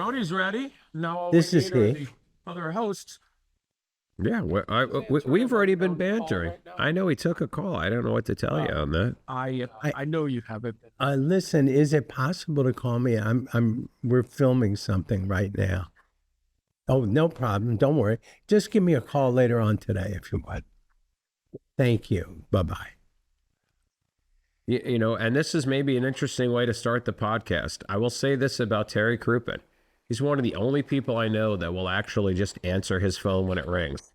Jody's ready. Now all This we is need are he. the other hosts. Yeah, we've already been bantering. I know he took a call. I don't know what to tell you on that. I know you have it. Listen, is it possible to call me? We're filming something right now. Oh, no problem. Don't worry. Just give me a call later on today if you want. Thank you. Bye-bye. You know, and this is maybe an interesting way to start the podcast. I will say this about Terry Crouppen. He's one of the only people I know that will actually just answer his phone when it rings.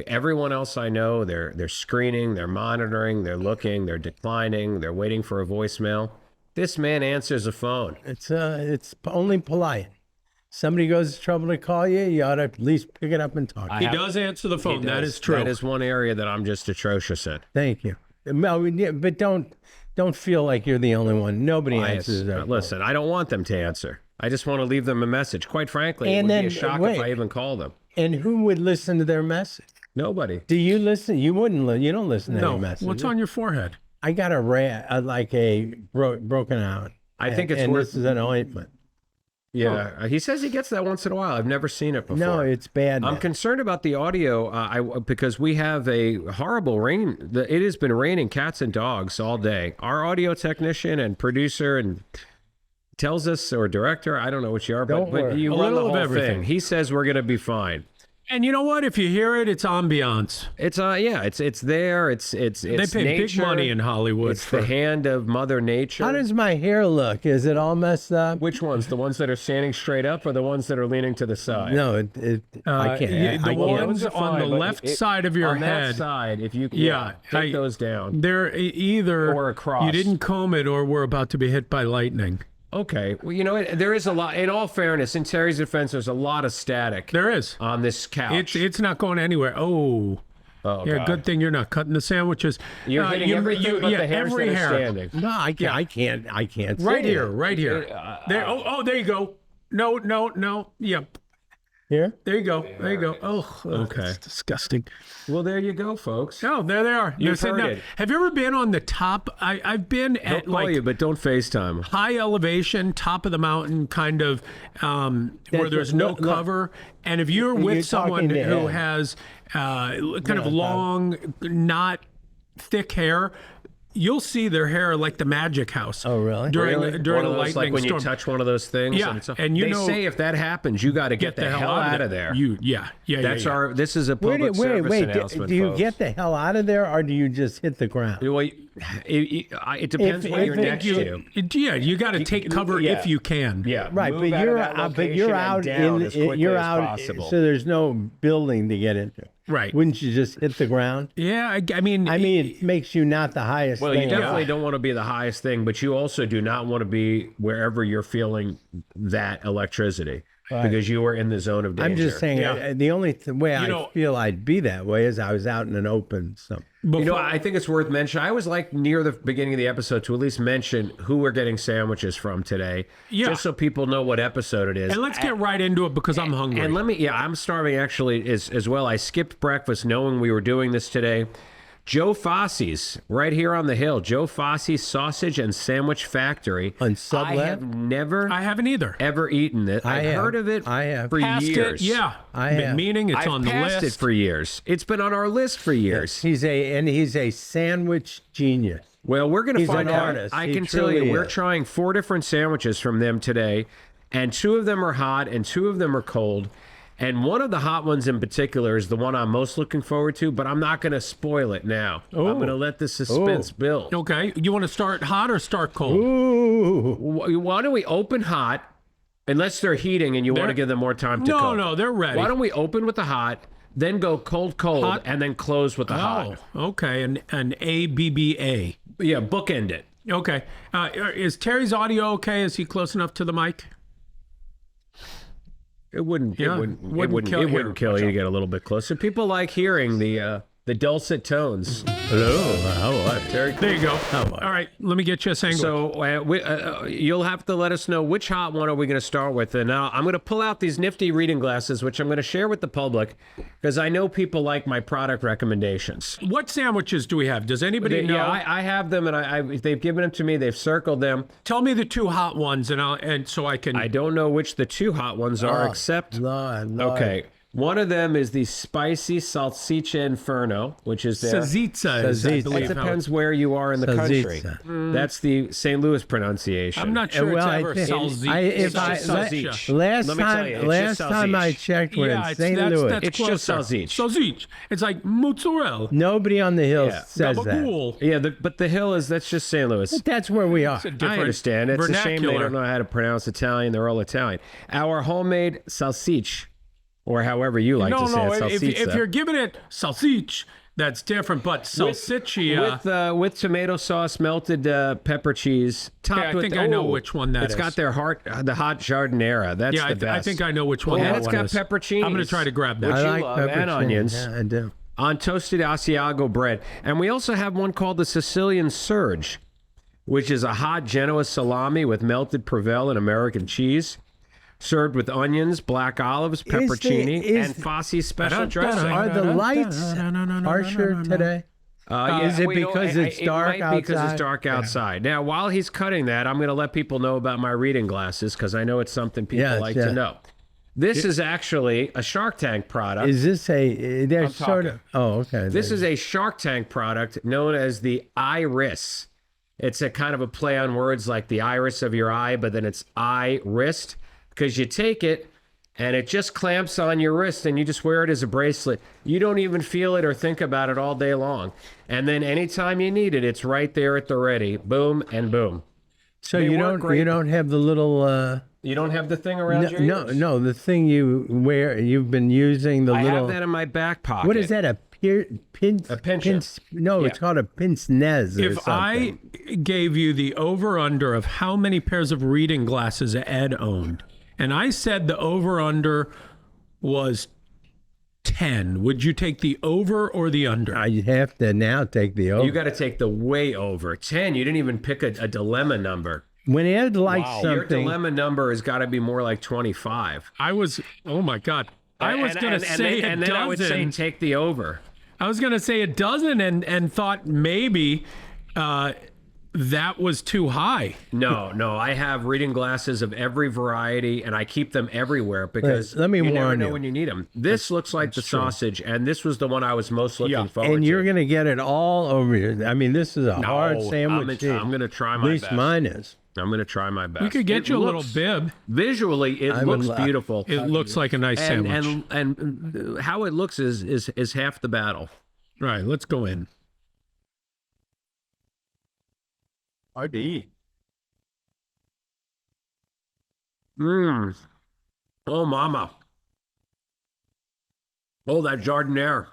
Everyone else I know, they're screening, they're monitoring, they're looking, they're declining, they're waiting for a voicemail. This man answers a phone. It's only polite. Somebody goes to trouble to call you, you ought to at least pick it up and talk. He does answer the phone. That is true. That is one area that I'm just atrocious in. Thank you. But don't feel like you're the only one. Nobody answers that. Listen, I don't want them to answer. I just want to leave them a message. Quite frankly, it would be a shock if I even call them. And who would listen to their message? Nobody. Do you listen? You wouldn't. You don't listen to any message. What's on your forehead? I got broken out. I think it's and worth. This is an ointment. Yeah, he says he gets that once in a while. I've never seen it before. No, it's bad. I'm concerned about the audio because we have a horrible rain. It has been raining cats and dogs all day. Our audio technician and producer and tells us, or director, I don't know what you are, but you run the whole thing. He says we're going to be fine. And you know what? If you hear it, it's ambiance. It's it's there. It's they pay nature. big money in Hollywood. It's the hand of Mother Nature. How does my hair look? Is it all messed up? Which ones? The ones that are standing straight up, or the ones that are leaning to the side? No, I can't. The ones on the left side of your head. On that side, if you take those down. They're either or across. You didn't comb it, or we're about to be hit by lightning. Okay. Well, you know, there is a lot. In all fairness, in Terry's defense, there's a lot of static. There is on this couch. It's not going anywhere. Oh, yeah. God. Good thing you're not cutting the sandwiches. You're hitting everything but the hairs every that are hair. standing. No, I can't. I can't. Right here. There. Oh, there you go. No. Yep. Here? There you go. Oh, okay. That's disgusting. Well, there you go, folks. Oh, there they are. You've heard it. Have you ever been on the top? I've been at but don't FaceTime. High elevation, top of the mountain, kind of where there's no cover. And if you're with someone who has kind of long, not thick hair, you'll see their hair like the magic house. Oh, really? During a lightning like when storm. you touch one of those things. Yeah, and they say if that happens, you got to get the hell out of there. That's our. This is a public service announcement. Do you folks. get the hell out of there, or do you just hit the ground? Well, it depends what you're next to. Yeah, you got to take cover if you can. Yeah, right. But you're out you're out. So there's no building to get into. Right. Wouldn't you just hit the ground? Yeah, I mean, it makes you not the highest Well, thing. you definitely don't want to be the highest thing, but you also do not want to be wherever you're feeling that electricity because you are in the zone of danger. I'm just saying, the only way I feel I'd be that way is I was out in an open. I think it's worth mentioning. I always like near the beginning of the episode to at least mention who we're getting sandwiches from today, just so people know what episode it is. And let's get right into it because I'm hungry. And I'm starving actually as well. I skipped breakfast knowing we were doing this today. Joe Fassi's, right here on the hill. Joe Fassi's Sausage and Sandwich Factory. On Sublet? I haven't either. Ever eaten it. I've heard of it for years. I have. Meaning it's on the list. I've passed it for years. It's been on our list for years. He's a sandwich genius. Well, we're going to find out. Artist. I can tell you, we're trying 4 different sandwiches from them today, and 2 of them are hot and 2 of them are cold. And one of the hot ones in particular is the one I'm most looking forward to, but I'm not going to spoil it now. I'm going to let the suspense build. Okay. You want to start hot or start cold? Ooh. Why don't we open hot, unless they're heating and you want to give them more time to cook? No, they're ready. Why don't we open with the hot, then go cold, hot, and then close with the hot? Okay. An ABBA. Yeah, bookend it. Okay. Is Terry's audio okay? Is he close enough to the mic? It wouldn't kill you to get a little bit closer. People like hearing the The dulcet tones. Hello. Terry. There you go. All right, let me get you a sandwich. So you'll have to let us know which hot one are we going to start with. And now I'm going to pull out these nifty reading glasses, which I'm going to share with the public because I know people like my product recommendations. What sandwiches do we have? Does anybody know? Yeah, I have them, and they've given them to me. They've circled them. Tell me the two hot ones, and so I can. I don't know which the two hot ones are, except Lord. okay. One of them is the spicy salsicha inferno, which is their. Salsiccia, I Salsiccia. believe. It depends where you are in the country. That's the St. Louis pronunciation. I'm not sure Well, it's ever salsiccia. Last Let me tell you, it's last just time I salsiccia. checked, we're in it's- St. that's- Louis. that's It's just closer. salsiccia. Salsiccia. It's like mozzarella. Nobody on the hill says that. Gabagool. Yeah, but the hill that's just St. Louis. But that's where we are. I understand. It's a shame they vernacular. don't know how to pronounce Italian. They're all Italian. Our homemade salsiccia, or however you like to say it, salsiccia. if you're giving it salsiccia, that's different. But salsiccia. with tomato sauce, melted pepper cheese, topped I with. think I know which one that It's is. got the hot jardinera. That's Yeah, the best. I think I know which one And that it's one got is. pepperoncinis. I'm going to try to grab that. Which I you like love, pepper and cheese. onions. Yeah, I do. On toasted Asiago bread. And we also have one called the Sicilian Surge, which is a hot Genoa salami with melted Provel and American cheese, served with onions, black olives, peppercini, and Fassi special dressing. Are the lights harsher today? Is it because it's dark It might be because it's outside? dark outside. Now, while he's cutting that, I'm going to let people know about my reading glasses because I know it's something people Yes, like yeah. to know. This is actually a Shark Tank product. Is this they're sort of, oh, okay. This is a Shark Tank product known as the Iris. It's a kind of a play on words like the iris of your eye, but then it's eye wrist because you take it and it just clamps on your wrist and you just wear it as a bracelet. You don't even feel it or think about it all day long. And then anytime you need it, it's right there at the ready. Boom and boom. So they you work don't great. you don't have the little You don't have the thing around your ears? no the thing you wear, you've been using the I little, have that in my back pocket. what is that, a pince? A pincher. No, Yeah. it's called a pince nez or If something. I gave you the over-under of how many pairs of reading glasses Ed owned, and I said the over-under was 10, would you take the over or the under? I have to now take the over. You got to take the way over. 10, you didn't even pick a dilemma number. When Ed likes Your something, dilemma number has got to be more like 25. I was, oh my God. I was going to say and it then I would say doesn't. take the over. I was going to say it doesn't and thought maybe that was too high. No, I have reading glasses of every variety, and I keep them everywhere because Let me you never warn know you. when you need them. This looks like the sausage, and this was the one I was most looking forward and to. you're going to get it all over you. I mean, this is a hard sandwich. I'm going to try At my least best. mine is. I'm going to try my best. We could get It you a looks- little bib. Visually, it I would looks love- beautiful. It looks like a nice sandwich. And how it looks is half the battle. Right, let's go in. RD. Oh, mama. Oh, that jardinere.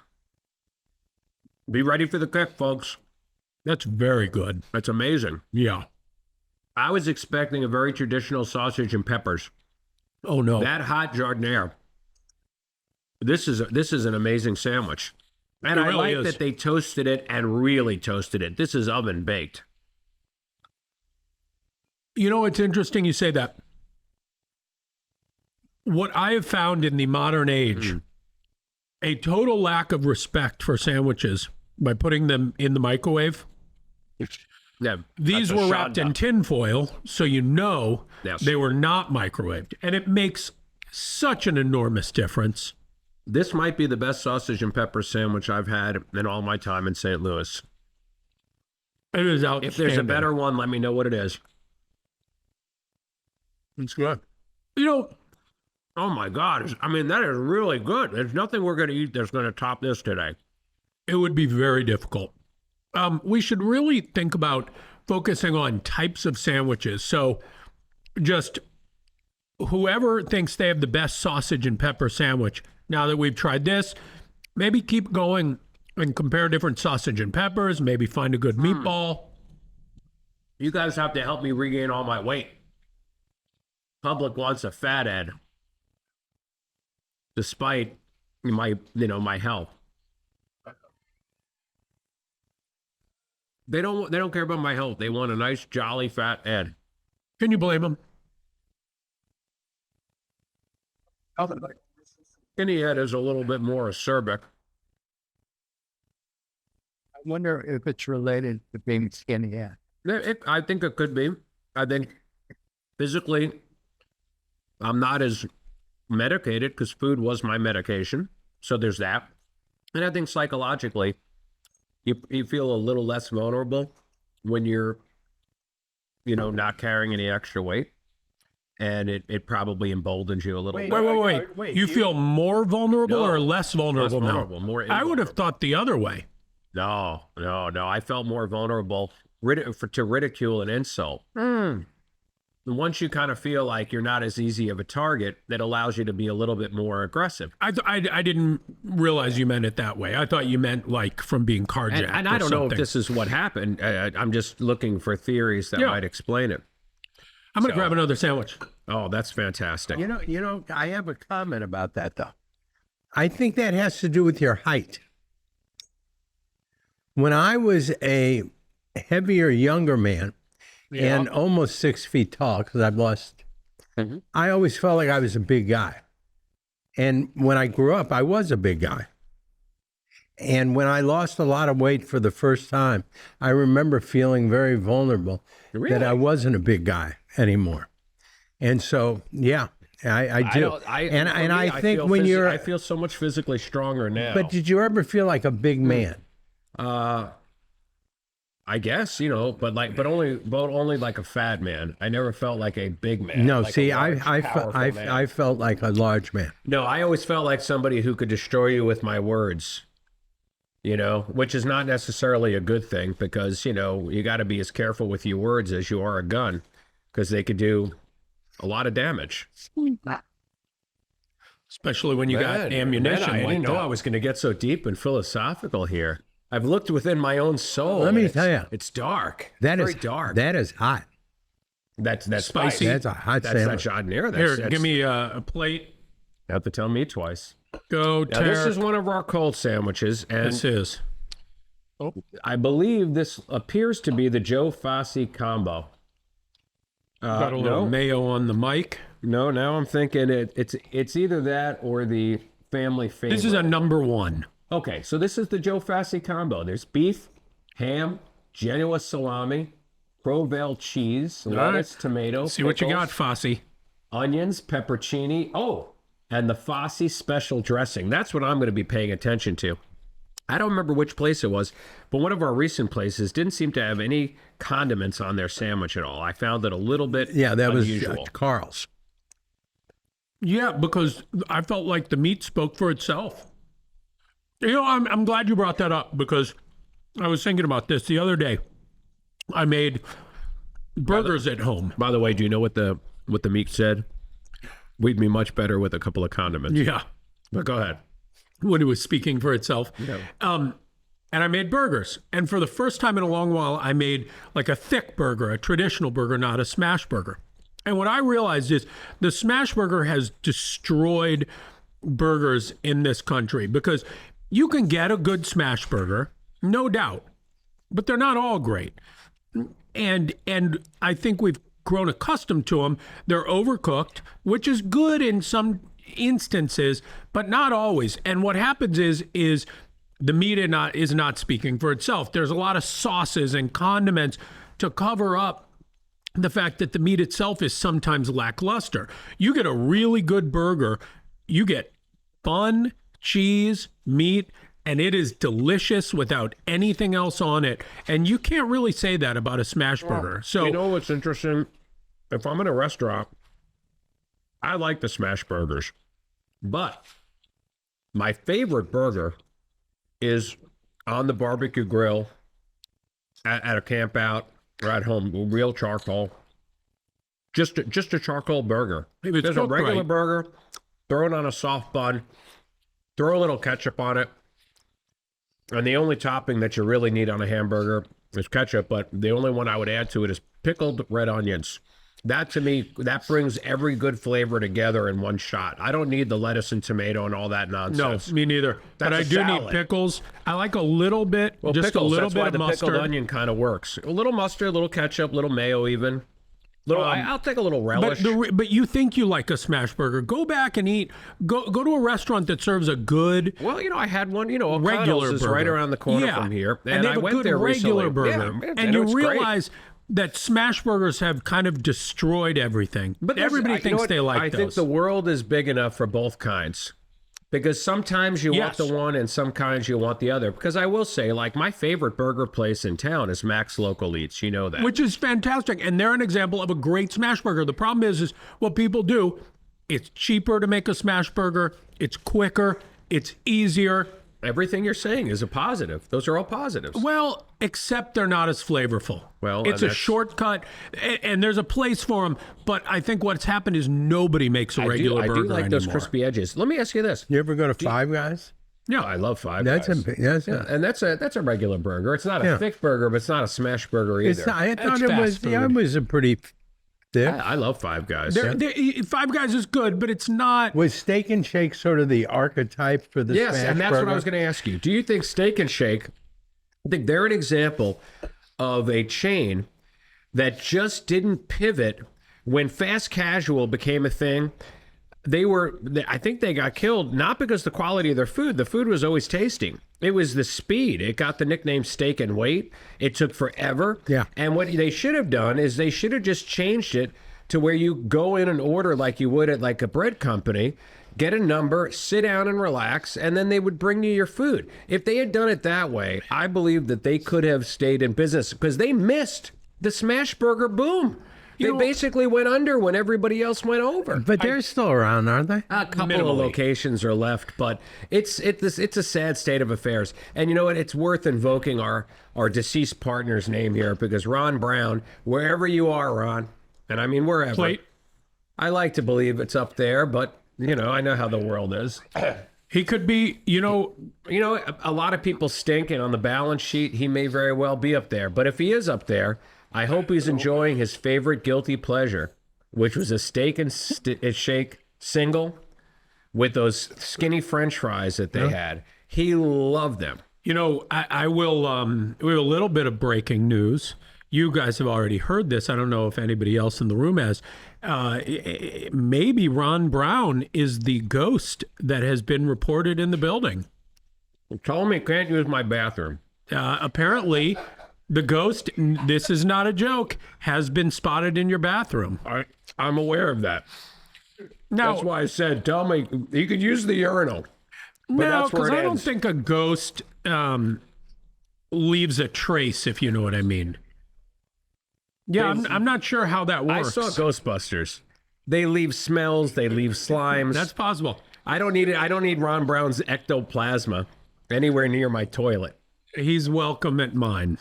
Be ready for the kick, folks. That's very good. That's amazing. Yeah. I was expecting a very traditional sausage and peppers. Oh, no. That hot jardinere. This is an amazing sandwich. And It I really like is. that they toasted it and really toasted it. This is oven baked. You know, it's interesting you say that. What I have found in the modern age, a total lack of respect for sandwiches by putting them in the microwave. Yeah, These that's a were wrapped in shanda. tin foil, so you know Yes. they were not microwaved. And it makes such an enormous difference. This might be the best sausage and pepper sandwich I've had in all my time in St. Louis. It is outstanding. If there's a better one, let me know what it is. It's good. You know, Oh my God. I mean, that is really good. There's nothing we're going to eat that's going to top this today. it would be very difficult. We should really think about focusing on types of sandwiches. So just whoever thinks they have the best sausage and pepper sandwich, now that we've tried this, maybe keep going and compare different sausage and peppers, maybe find a good meatball. You guys have to help me regain all my weight. Public wants a fat Ed, despite my health. They don't care about my health. They want a nice, jolly, fat Ed. Can you blame them? Skinny Ed is a little bit more acerbic. I wonder if it's related to being skinny. Yeah. I think it could be. I think physically, I'm not as medicated because food was my medication. So there's that. And I think psychologically, you feel a little less vulnerable when you're, not carrying any extra weight. And it probably emboldens you a little bit. Wait. You feel more vulnerable or less vulnerable Less now? vulnerable, more I would have thought the other way. No. I felt more vulnerable to ridicule and insult. Once you kind of feel like you're not as easy of a target, that allows you to be a little bit more aggressive. I didn't realize you meant it that way. I thought you meant like from being carjacked. And I don't know if this is what happened. I'm just looking for theories that might explain it. I'm going to grab another sandwich. Oh, that's fantastic. You know, I have a comment about that, though. I think that has to do with your height. When I was a heavier, younger man and almost 6 feet tall, because I've lost, I always felt like I was a big guy. And when I grew up, I was a big guy. And when I lost a lot of weight for the first time, I remember feeling very vulnerable that I wasn't a big guy anymore. And so, yeah, I do. I think when you're... I feel so much physically stronger now. But did you ever feel like a big man? I guess, but only like a fat man. I never felt like a big man. No, like see, man. I felt like a large man. No, I always felt like somebody who could destroy you with my words. Which is not necessarily a good thing because, you got to be as careful with your words as you are a gun because they could do a lot of damage. Especially when you got ammunition. I didn't know I was going to get so deep and philosophical here. I've looked within my own soul. Let me tell you. It's dark. That very is dark. That is hot. That's spicy. That's a hot sandwich. That's not near. Here, give me a plate. You have to tell me twice. Go, now, this is one of our cold sandwiches. And this is. I believe this appears to be the Joe Fassi combo. Got a little mayo on the mic. No, now I'm thinking it's either that or the family favorite. This is a number one. Okay, so this is the Joe Fassi combo. There's beef, ham, Genoa salami, Provel cheese, lettuce, tomato, See what you got, Fassi. Onions, peppercini. Oh, and the Fassi special dressing. That's what I'm going to be paying attention to. I don't remember which place it was, but one of our recent places didn't seem to have any condiments on their sandwich at all. I found it a little bit unusual. Was Carl's. Yeah, because I felt like the meat spoke for itself. I'm glad you brought that up because I was thinking about this the other day. I made burgers at home. By the way, do you know what the meat said? We'd be much better with a couple of condiments. Yeah. But go ahead. When it was speaking for itself. Yeah. And I made burgers. And for the first time in a long while, I made like a thick burger, a traditional burger, not a smash burger. And what I realized is the smash burger has destroyed burgers in this country because you can get a good smash burger, no doubt, but they're not all great. And I think we've grown accustomed to them. They're overcooked, which is good in some instances, but not always. And what happens is the meat is not speaking for itself. There's a lot of sauces and condiments to cover up the fact that the meat itself is sometimes lackluster. You get a really good burger, you get fun, cheese, meat, and it is delicious without anything else on it. And you can't really say that about a smash burger. So you know what's interesting? If I'm in a restaurant, I like the smash burgers, but my favorite burger is on the barbecue grill at a camp out or at home, real charcoal. Just a charcoal burger. There's a regular burger, throw it on a soft bun, throw a little ketchup on it. And the only topping that you really need on a hamburger is ketchup, but the only one I would add to it is pickled red onions. That to me, that brings every good flavor together in one shot. I don't need the lettuce and tomato and all that No, nonsense. me neither. But That's I a do need salad. pickles. I like a little bit, Well, just pickles, a little that's bit why of the mustard. pickled onion kind of works. A little mustard, a little ketchup, a little mayo even. I'll take a little relish. But you think you like a smash burger? Go back and eat. Go to a restaurant that serves a good Well, I had one, regular regular is burger. right around the corner Yeah. from here. And they I have a went good there regular recently. burger. Yeah, and you it's great. realize that smash burgers have kind of destroyed everything. But there's- everybody you know thinks what? they like I those. think the world is big enough for both kinds. Because sometimes you want Yes. the one and sometimes you want the other. Because I will say, like, my favorite burger place in town is Max Local Eats. You know that. Which is fantastic. And they're an example of a great smash burger. The problem is what people do, it's cheaper to make a smash burger, it's quicker, it's easier. Everything you're saying is a positive. Those are all positives. Well, except they're not as flavorful. Well, it's and a that's- shortcut, and there's a place for them. But I think what's happened is nobody makes a regular I burger do like anymore. those crispy edges. Let me ask you this. You ever go to Five Guys? Yeah, I love Five That's Guys. And that's a regular burger. It's not a Yeah. thick burger, but it's not a smash burger either. It's not, I thought That's it fast was. Yeah, it food. was a pretty thick. I love Five Guys. Five Guys is good, but it's not. Was Steak and Shake sort of the archetype for the Yes, smash and that's burger? what I was going to ask you. Do you think Steak and Shake, I think they're an example of a chain that just didn't pivot when fast casual became a thing? I think they got killed not because the quality of their food. The food was always tasty. It was the speed. It got the nickname Steak and Wait. It took forever. Yeah. And what they should have done is they should have just changed it to where you go in and order like you would at like a bread company, get a number, sit down and relax, and then they would bring you your food. If they had done it that way, I believe that they could have stayed in business because they missed the smash burger boom. They basically went under when everybody else went over. But they're still around, aren't they? A couple of Minimally. locations are left, but it's a sad state of affairs. And you know what? It's worth invoking our deceased partner's name here because Ron Brown, wherever you are, Ron, and I mean wherever, Plate. I like to believe it's up there, but I know how the world is. He could be, A lot of people stink, and on the balance sheet, he may very well be up there. But if he is up there, I hope he's enjoying his favorite guilty pleasure, which was a steak and shake single with those skinny French fries that they had. He loved them. I will. We have a little bit of breaking news. You guys have already heard this. I don't know if anybody else in the room has. Maybe Ron Brown is the ghost that has been reported in the building. He told me can't use my bathroom. Apparently, the ghost, this is not a joke, has been spotted in your bathroom. I'm aware of that. Now, That's why I said, tell me, you could use the urinal. But no, that's where because it I don't ends. think a ghost leaves a trace, if you know what I mean. Yeah, I'm not sure how that I works. saw Ghostbusters. They leave smells. They leave slimes. That's possible. I don't need it. I don't need Ron Brown's ectoplasma anywhere near my toilet. He's welcome at mine.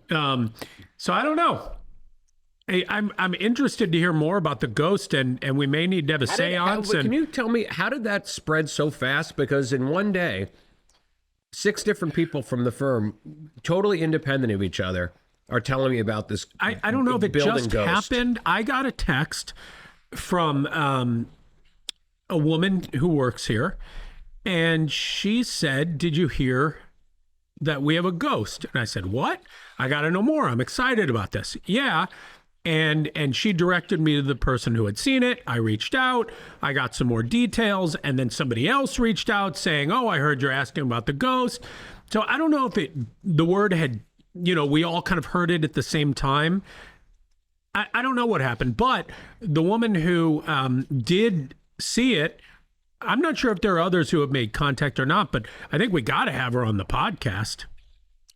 So I don't know. Hey, I'm interested to hear more about the ghost, and we may need to have a seance. Can you tell me how did that spread so fast? Because in one day, 6 different people from the firm, totally independent of each other, are telling me about this. I don't know if it building just ghost. happened. I got a text from a woman who works here, and she said, "Did you hear that we have a ghost?" And I said, "What? I got to know more. I'm excited about this." Yeah. And she directed me to the person who had seen it. I reached out. I got some more details, and then somebody else reached out saying, "Oh, I heard you're asking about the ghost." So I don't know if the word had, we all kind of heard it at the same time. I don't know what happened, but the woman who did see it, I'm not sure if there are others who have made contact or not, but I think we got to have her on the podcast.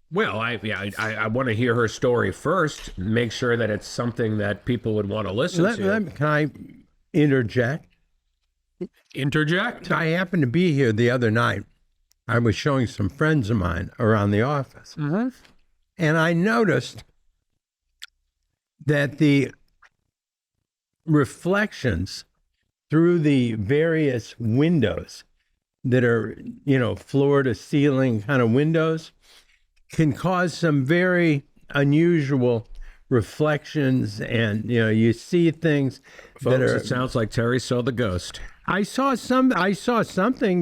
Well, I want to hear her story first. Make sure that it's something that people would want to listen to. Can I interject? Interject? I happened to be here the other night. I was showing some friends of mine around the office. Mm-hmm. And I noticed that the reflections through the various windows that are, floor to ceiling kind of windows can cause some very unusual reflections, and you see things that Folks, are. it sounds like Terry saw the ghost. I saw something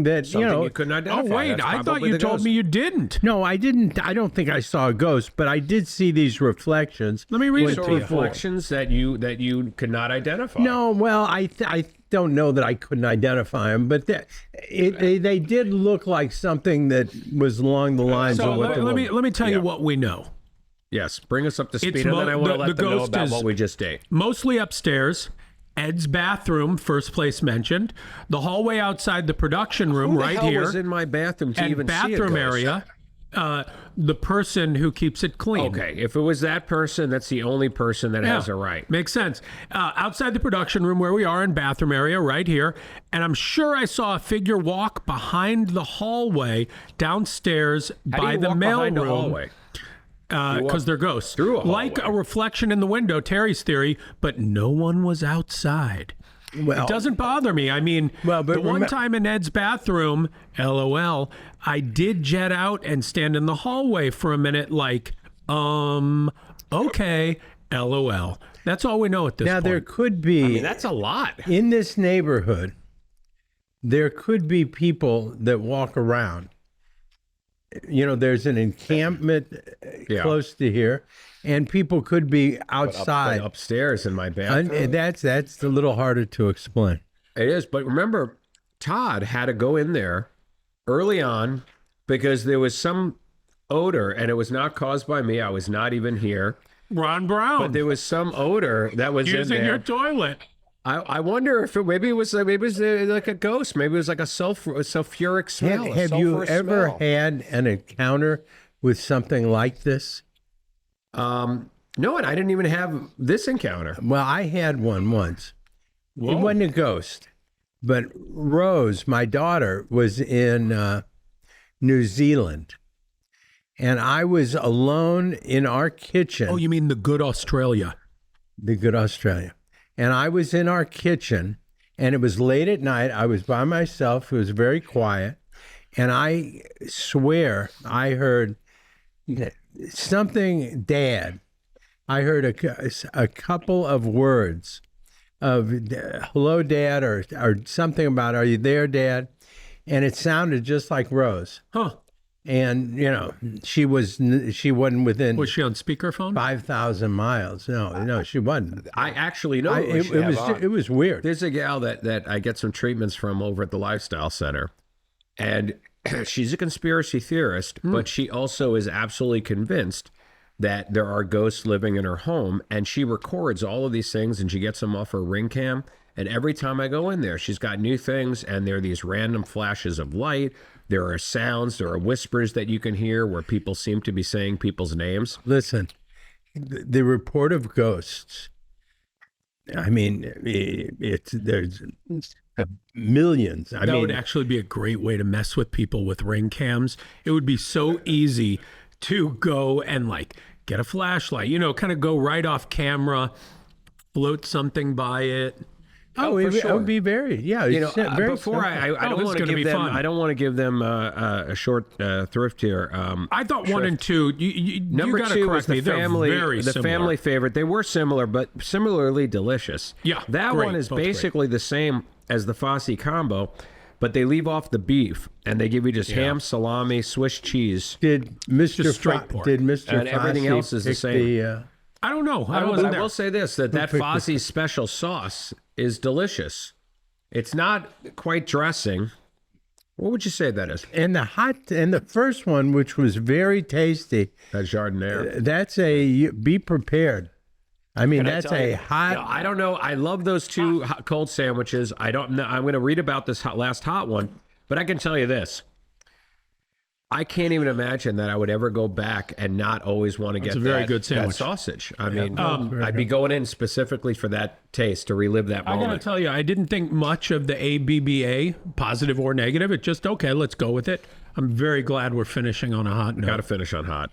that Something you couldn't identify. Oh, wait, That's I thought probably you the told ghost. me you didn't. No, I didn't. I don't think I saw a ghost, but I did see these reflections. Let me read it So to you. reflections that you could not identify. No, well, I don't know that I couldn't identify them, but they did look like something that was along the lines So of what let me tell you what we know. Yes, bring us up to speed, It's and then I want to the let them know ghost about is- what we just ate. Mostly upstairs. Ed's bathroom, first place mentioned. The hallway outside the production room, Who the right hell here. was in my bathroom to And even see a bathroom ghost? area. The person who keeps it clean. Okay, if it was that person, that's the only person that has a right. Makes sense. Outside the production room where we are in bathroom area right here. And I'm sure I saw a figure walk behind the hallway downstairs How do by you the walk mail behind a room. hallway? Because they're ghosts. through a like hallway. a reflection in the window, Terry's theory, but no one was outside. Well, It doesn't bother me. I mean, Well, but the one time in Ed's bathroom, LOL, I did jet out and stand in the hallway for a minute like, okay, LOL. That's all we know at this now point. there could be I mean, that's a lot. in this neighborhood. There could be people that walk around. There's an encampment Yeah. close to here, and people could be outside. But upstairs in my bathroom. And that's a little harder to explain. It is, but remember, Todd had to go in there early on because there was some odor, and it was not caused by me. I was not even here, Ron Brown but there was some odor that was in using there. your toilet. I wonder if maybe it was like a ghost. Maybe it was like a sulfuric smell. Have a you sulfur ever smell. had an encounter with something like this? No, and I didn't even have this encounter. Well, I had one once. Whoa. It wasn't a ghost, but Rose, my daughter, was in New Zealand, and I was alone in our kitchen. Oh, you mean the good Australia? The good Australia. And I was in our kitchen, and it was late at night. I was by myself. It was very quiet. And I swear I heard something, Dad. I heard a couple of words of hello, Dad, or something about, are you there, Dad? And it sounded just like Rose. Huh. And, she wasn't within Was she on speakerphone? 5,000 miles. No, she wasn't. I actually know. It was weird. There's a gal that I get some treatments from over at the Lifestyle Center, and she's a conspiracy theorist, but she also is absolutely convinced that there are ghosts living in her home, and she records all of these things, and she gets them off her Ring cam. And every time I go in there, she's got new things, and there are these random flashes of light. There are sounds, there are whispers that you can hear where people seem to be saying people's names. Listen, the report of ghosts. I mean, there's millions. That would actually be a great way to mess with people with Ring cams. It would be so easy to go and get a flashlight, kind of go right off camera, float something by it. it sure. would be very, very Before simple. I Oh, don't this want is to gonna be give them. fun. I don't want to give them a short thrift here. I thought 1 and 2. You Number got to 2 correct was the me. They're family, very the similar. family favorite. They were similar, but similarly delicious. Yeah, that great, one is both great. basically the same as the Fassi combo, but they leave off the beef and they give you just ham, salami, Swiss cheese. Did Mr. Just straight pork. Did Mr. And everything Fassi else is the pick same. I don't know. I But wasn't I there. will say this: that Fassi special sauce is delicious. It's not quite dressing. What would you say that is? and the first one, which was very tasty, That Jardiniere. that's be prepared. I mean, that's tell a you? hot. No, I don't know. I love those two cold sandwiches. I don't know. I'm going to read about this last hot one, but I can tell you this. I can't even imagine that I would ever go back and not always want to get a very that, good that sandwich. sausage. I mean, I'd be going in specifically for that taste to relive that I got to moment. tell you, I didn't think much of the ABBA, positive or negative. It just, okay, let's go with it. I'm very glad we're finishing on a hot note. Got to finish on hot.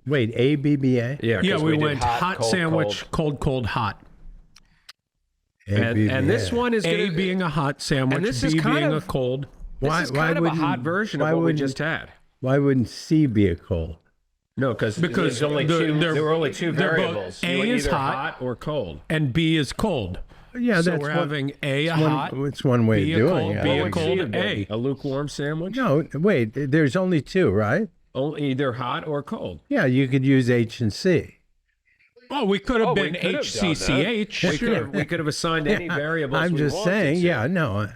Wait, ABBA? Yeah, Yeah, 'cause we did went hot, sandwich, cold, hot. And this one is A going to being a hot sandwich, And this B is kind being of- a cold. This is kind of a hot version of what we just had. Why wouldn't C be a cold? No, because Because only they're- there were only two they're both- variables. A You were is either hot. or cold. and B is cold. Yeah, So that's we're one- having A, a one- hot, it's one way B, of a doing cold, it. B, I a would cold, see A. A lukewarm sandwich? No, wait. There's only two, right? Only either hot or cold. Yeah, you could use H and C. Oh, we could have Oh, we been could have done HCCH. We could have assigned any variables. I'm we just wanted saying. to. Yeah, no.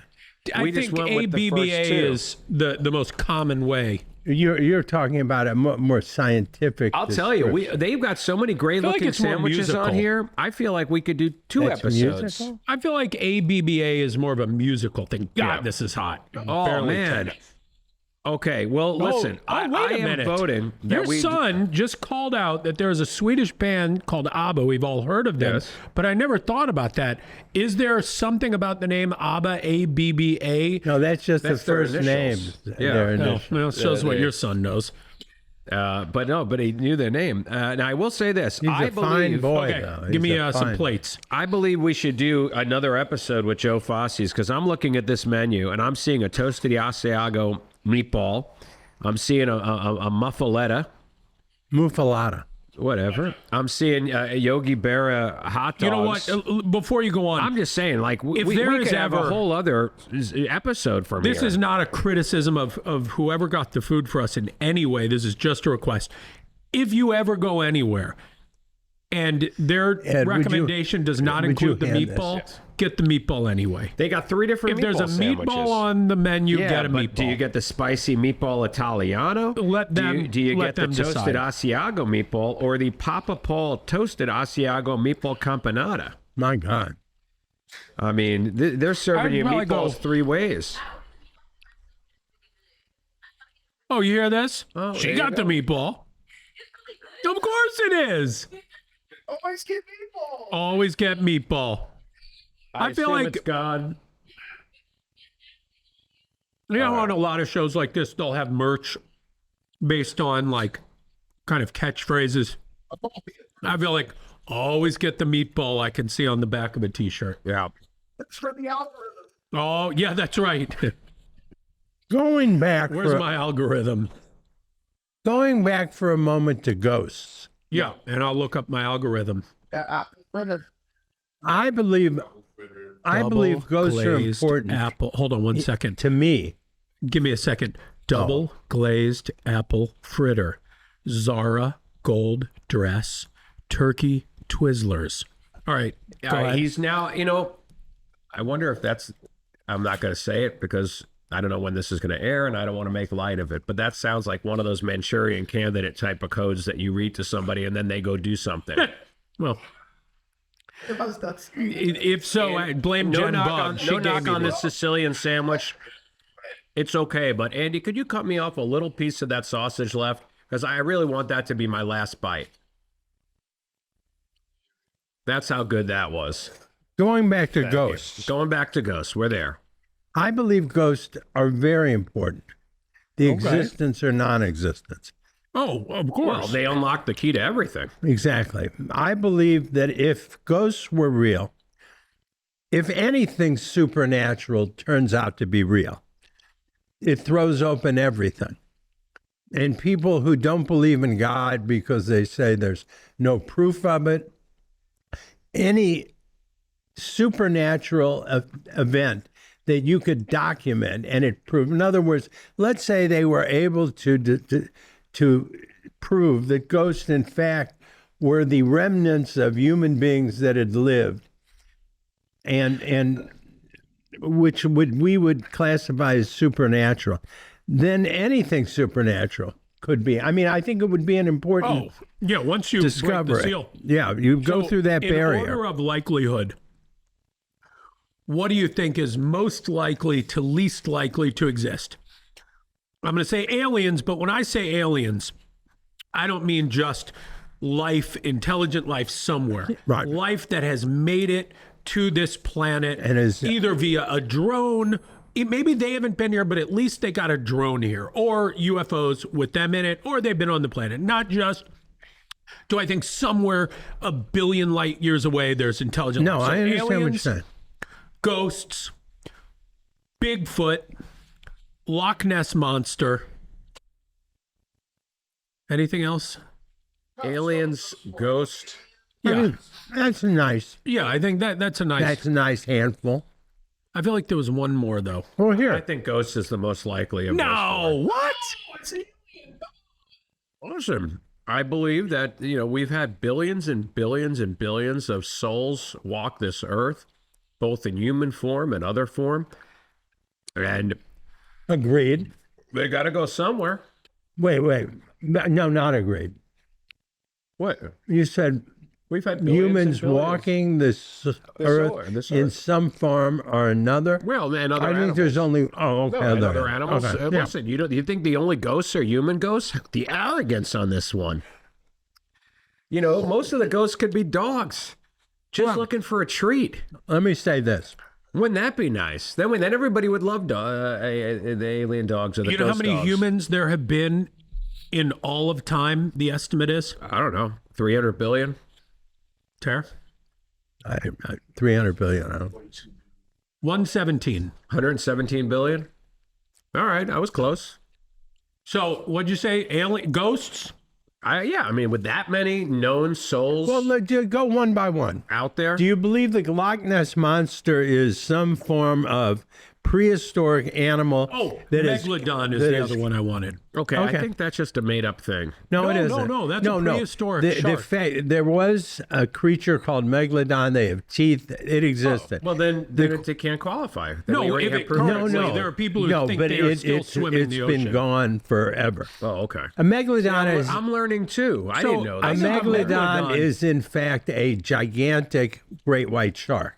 I We just think went with the ABBA first two. is the most common way. You're talking about a more scientific. I'll tell you, they've got so many great feel like looking it's more sandwiches on musical. here. I feel like we could do two That's episodes. musical? I feel like ABBA is more of a musical thing. God, Yeah. this is hot. Oh Barely man. 10. Okay, well, listen. I wait a am minute. voting that Your we son just called out that there's a Swedish band called ABBA. We've all heard of them, Yes. but I never thought about that. Is there something about the name ABBA, ABBA? No, that's just That's the their first name. initials. Yeah. Their No, initials. well, it shows what your son knows. but he knew their name. Now I will say this: He's I a fine believe. boy, Okay, though. give He's me a some fine- plates. I believe we should do another episode with Joe Fossi's because I'm looking at this menu and I'm seeing a toasted Asiago meatball. I'm seeing a muffaletta, Muffalata. whatever. I'm seeing a Yogi Berra hot dogs. You know what? Before you go on, I'm just saying, like, If we there could is have a ever- whole other episode from this here. is not a criticism of whoever got the food for us in any way. This is just a request. If you ever go anywhere and their Ed, would you- recommendation does not would you include the hand this? meatball, Yes. get the meatball anyway. They got three different If there's a meatball sandwiches. meatball on the menu, yeah, get a but meatball. do you get the spicy meatball Italiano? Let them- Do you let get the them toasted decide. Asiago meatball or the Papa Paul toasted Asiago meatball campanata? My God. I mean, they're serving I'd you probably meatballs go- 3 ways. Oh, you hear this? Oh, she there got you the meatball. Of course it is. Always get meatball. Always get meatball. I feel assume like- it's gone. You know, on a lot of shows like this, they'll have merch based on like kind of catchphrases. I feel like always get the meatball I can see on the back of a t-shirt. Yeah. It's for the algorithm. Oh, yeah, that's right. Going back Where's for my algorithm? going back for a moment to ghosts. Yeah, and I'll look up my algorithm. I believe ghosts are Glazed important apple. Hold on one second. to me. Give me a second. Double glazed apple fritter. Zara gold dress. Turkey Twizzlers. All right. Go ahead. He's now, I wonder if that's, I'm not going to say it because I don't know when this is going to air and I don't want to make light of it, but that sounds like one of those Manchurian candidate type of codes that you read to somebody and then they go do something. Well, if so, I blame No Jen knock Bug. on, She no gave knock me on this. this Sicilian sandwich. It's okay, but Andy, could you cut me off a little piece of that sausage left? Because I really want that to be my last bite. That's how good that was. Going back to ghosts. Going back to ghosts, we're there. I believe ghosts are very important. The existence or non-existence. Oh, of course. Well, they unlocked the key to everything. Exactly. I believe that if ghosts were real, if anything supernatural turns out to be real, it throws open everything. And people who don't believe in God because they say there's no proof of it, any supernatural event that you could document and it prove. In other words, let's say they were able to prove that ghosts, in fact, were the remnants of human beings that had lived, and which we would classify as supernatural. Then anything supernatural could be. I mean, I think it would be an important yeah. Once you break the discovery. seal, Yeah, you go So, through that in barrier. order of likelihood, what do you think is most likely to least likely to exist? I'm going to say aliens, but when I say aliens, I don't mean just life, intelligent life somewhere. Right. Life that has made it to this planet, And is- either via a drone. Maybe they haven't been here, but at least they got a drone here, or UFOs with them in it, or they've been on the planet. Not just, do I think somewhere a billion light years away there's intelligent No, life? So I understand what you're aliens, saying. Ghosts, Bigfoot, Loch Ness Monster, Anything else? Aliens, ghost. Yeah. That's nice. Yeah, I think that's a nice. That's a nice handful. I feel like there was one more though. Well, I here. think ghost is the most likely of those No, what? four. Listen, I believe that, we've had billions and billions and billions of souls walk this earth, both in human form and other form. And Agreed. they got to go somewhere. Wait. No, not agreed. What? You said We've had billions humans and billions. walking this earth this in earth. some form or another. Well, and other I think animals. there's only okay. No, and other animals. Okay. Yeah. Listen, you think the only ghosts are human ghosts? The arrogance on this one. Most of the ghosts could be dogs, just looking for a treat. Let me say this. Wouldn't that be nice? Then everybody would love the alien dogs or the You know how ghost many dogs. humans there have been in all of time? The estimate is I don't know, 300 billion. Tara? 300 billion. I don't. 117. 117 billion. All right, I was close. So what'd you say? Alien ghosts? With that many known souls Well, let's go one by one. out there. Do you believe the Loch Ness monster is some form of prehistoric animal? Oh, that is megalodon is that the is- other one I wanted. Okay, Okay. I think that's just a made-up thing. No, it No, isn't. no, that's a prehistoric shark. There was a creature called megalodon. They have teeth. It existed. Well, then it can't qualify. Then we No, already if have it proof. currently, there are people who think but they are still swimming in the it's been ocean. gone forever. Oh, okay. A megalodon is I'm learning too. I So, didn't know a that. I think a megalodon megalodon- is in fact a gigantic great white shark.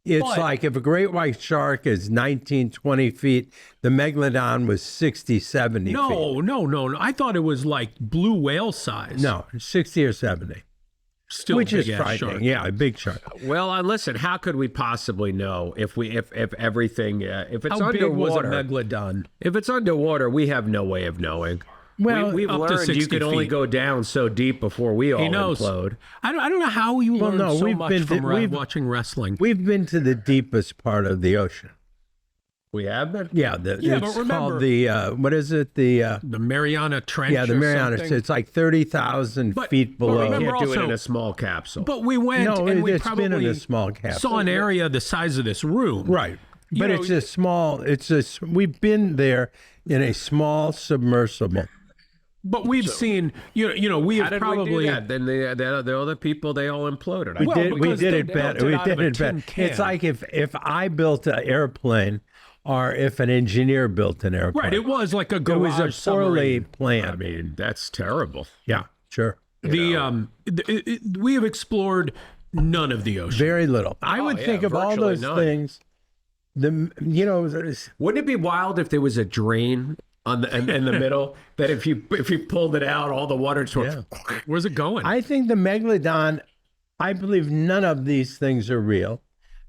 It's But- like if a great white shark is 19, 20 feet, the megalodon was 60, 70 feet. No. I thought it was like blue whale size. No, 60 or 70. Still Which is big-ass frightening. shark. Yeah, a big shark. Well, listen. How could we possibly know if everything if it's How big was a underwater? megalodon? If it's underwater, we have no way of knowing. Well, we've up to learned you 60 could only feet. go down so deep before we all He knows. implode. I don't know how you learn no, so we've much been to- from we've- watching wrestling. We've been to the deepest part of the ocean. We have been. Yeah, Yeah, it's but remember- called the, what is it? The Mariana Trench. yeah, the or Mariana. something. It's like 30,000 But- feet but below. remember- Can't do it also- in a small capsule. But we went No, and we it's been in probably a small capsule. saw an area the size of this room. Right. But know, it's a small, we've been there in a small submersible. But we've seen, we How have did probably. we do that? Then the other people, they all imploded. We Well, did because they it built better. it We out did of a it better. tin can. It's like if I built an airplane or if an engineer built an airplane. Right, it was like a It garage was a poorly submarine. planned. I mean, that's terrible. Yeah, sure. We have explored none of the ocean. Very little. I Oh, would yeah, think of all virtually those none. things. There's- Wouldn't it be wild if there was a drain on the in the middle that if you pulled it out, all the water just went. Where's it going? I think the megalodon. I believe none of these things are real.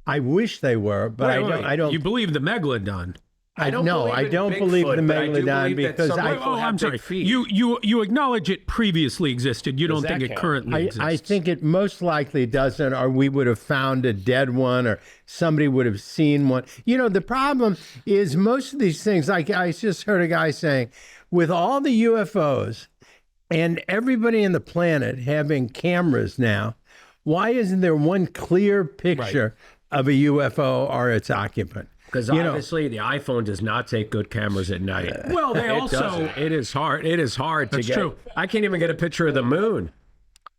I wish they were, but I don't. You believe the megalodon? I don't no, believe I in don't believe Bigfoot, the but I do megalodon believe that because some I. people have I'm big sorry. feet. You acknowledge it previously existed. You don't Does think that it count? currently exists. I think it most likely doesn't, or we would have found a dead one, or somebody would have seen one. The problem is most of these things, like I just heard a guy saying, with all the UFOs and everybody on the planet having cameras now, why isn't there one clear picture of a UFO or its occupant? Because obviously the iPhone does not take good cameras at night. Well, they It also. doesn't. It is hard. It is hard to That's get. true. I can't even get a picture of the moon.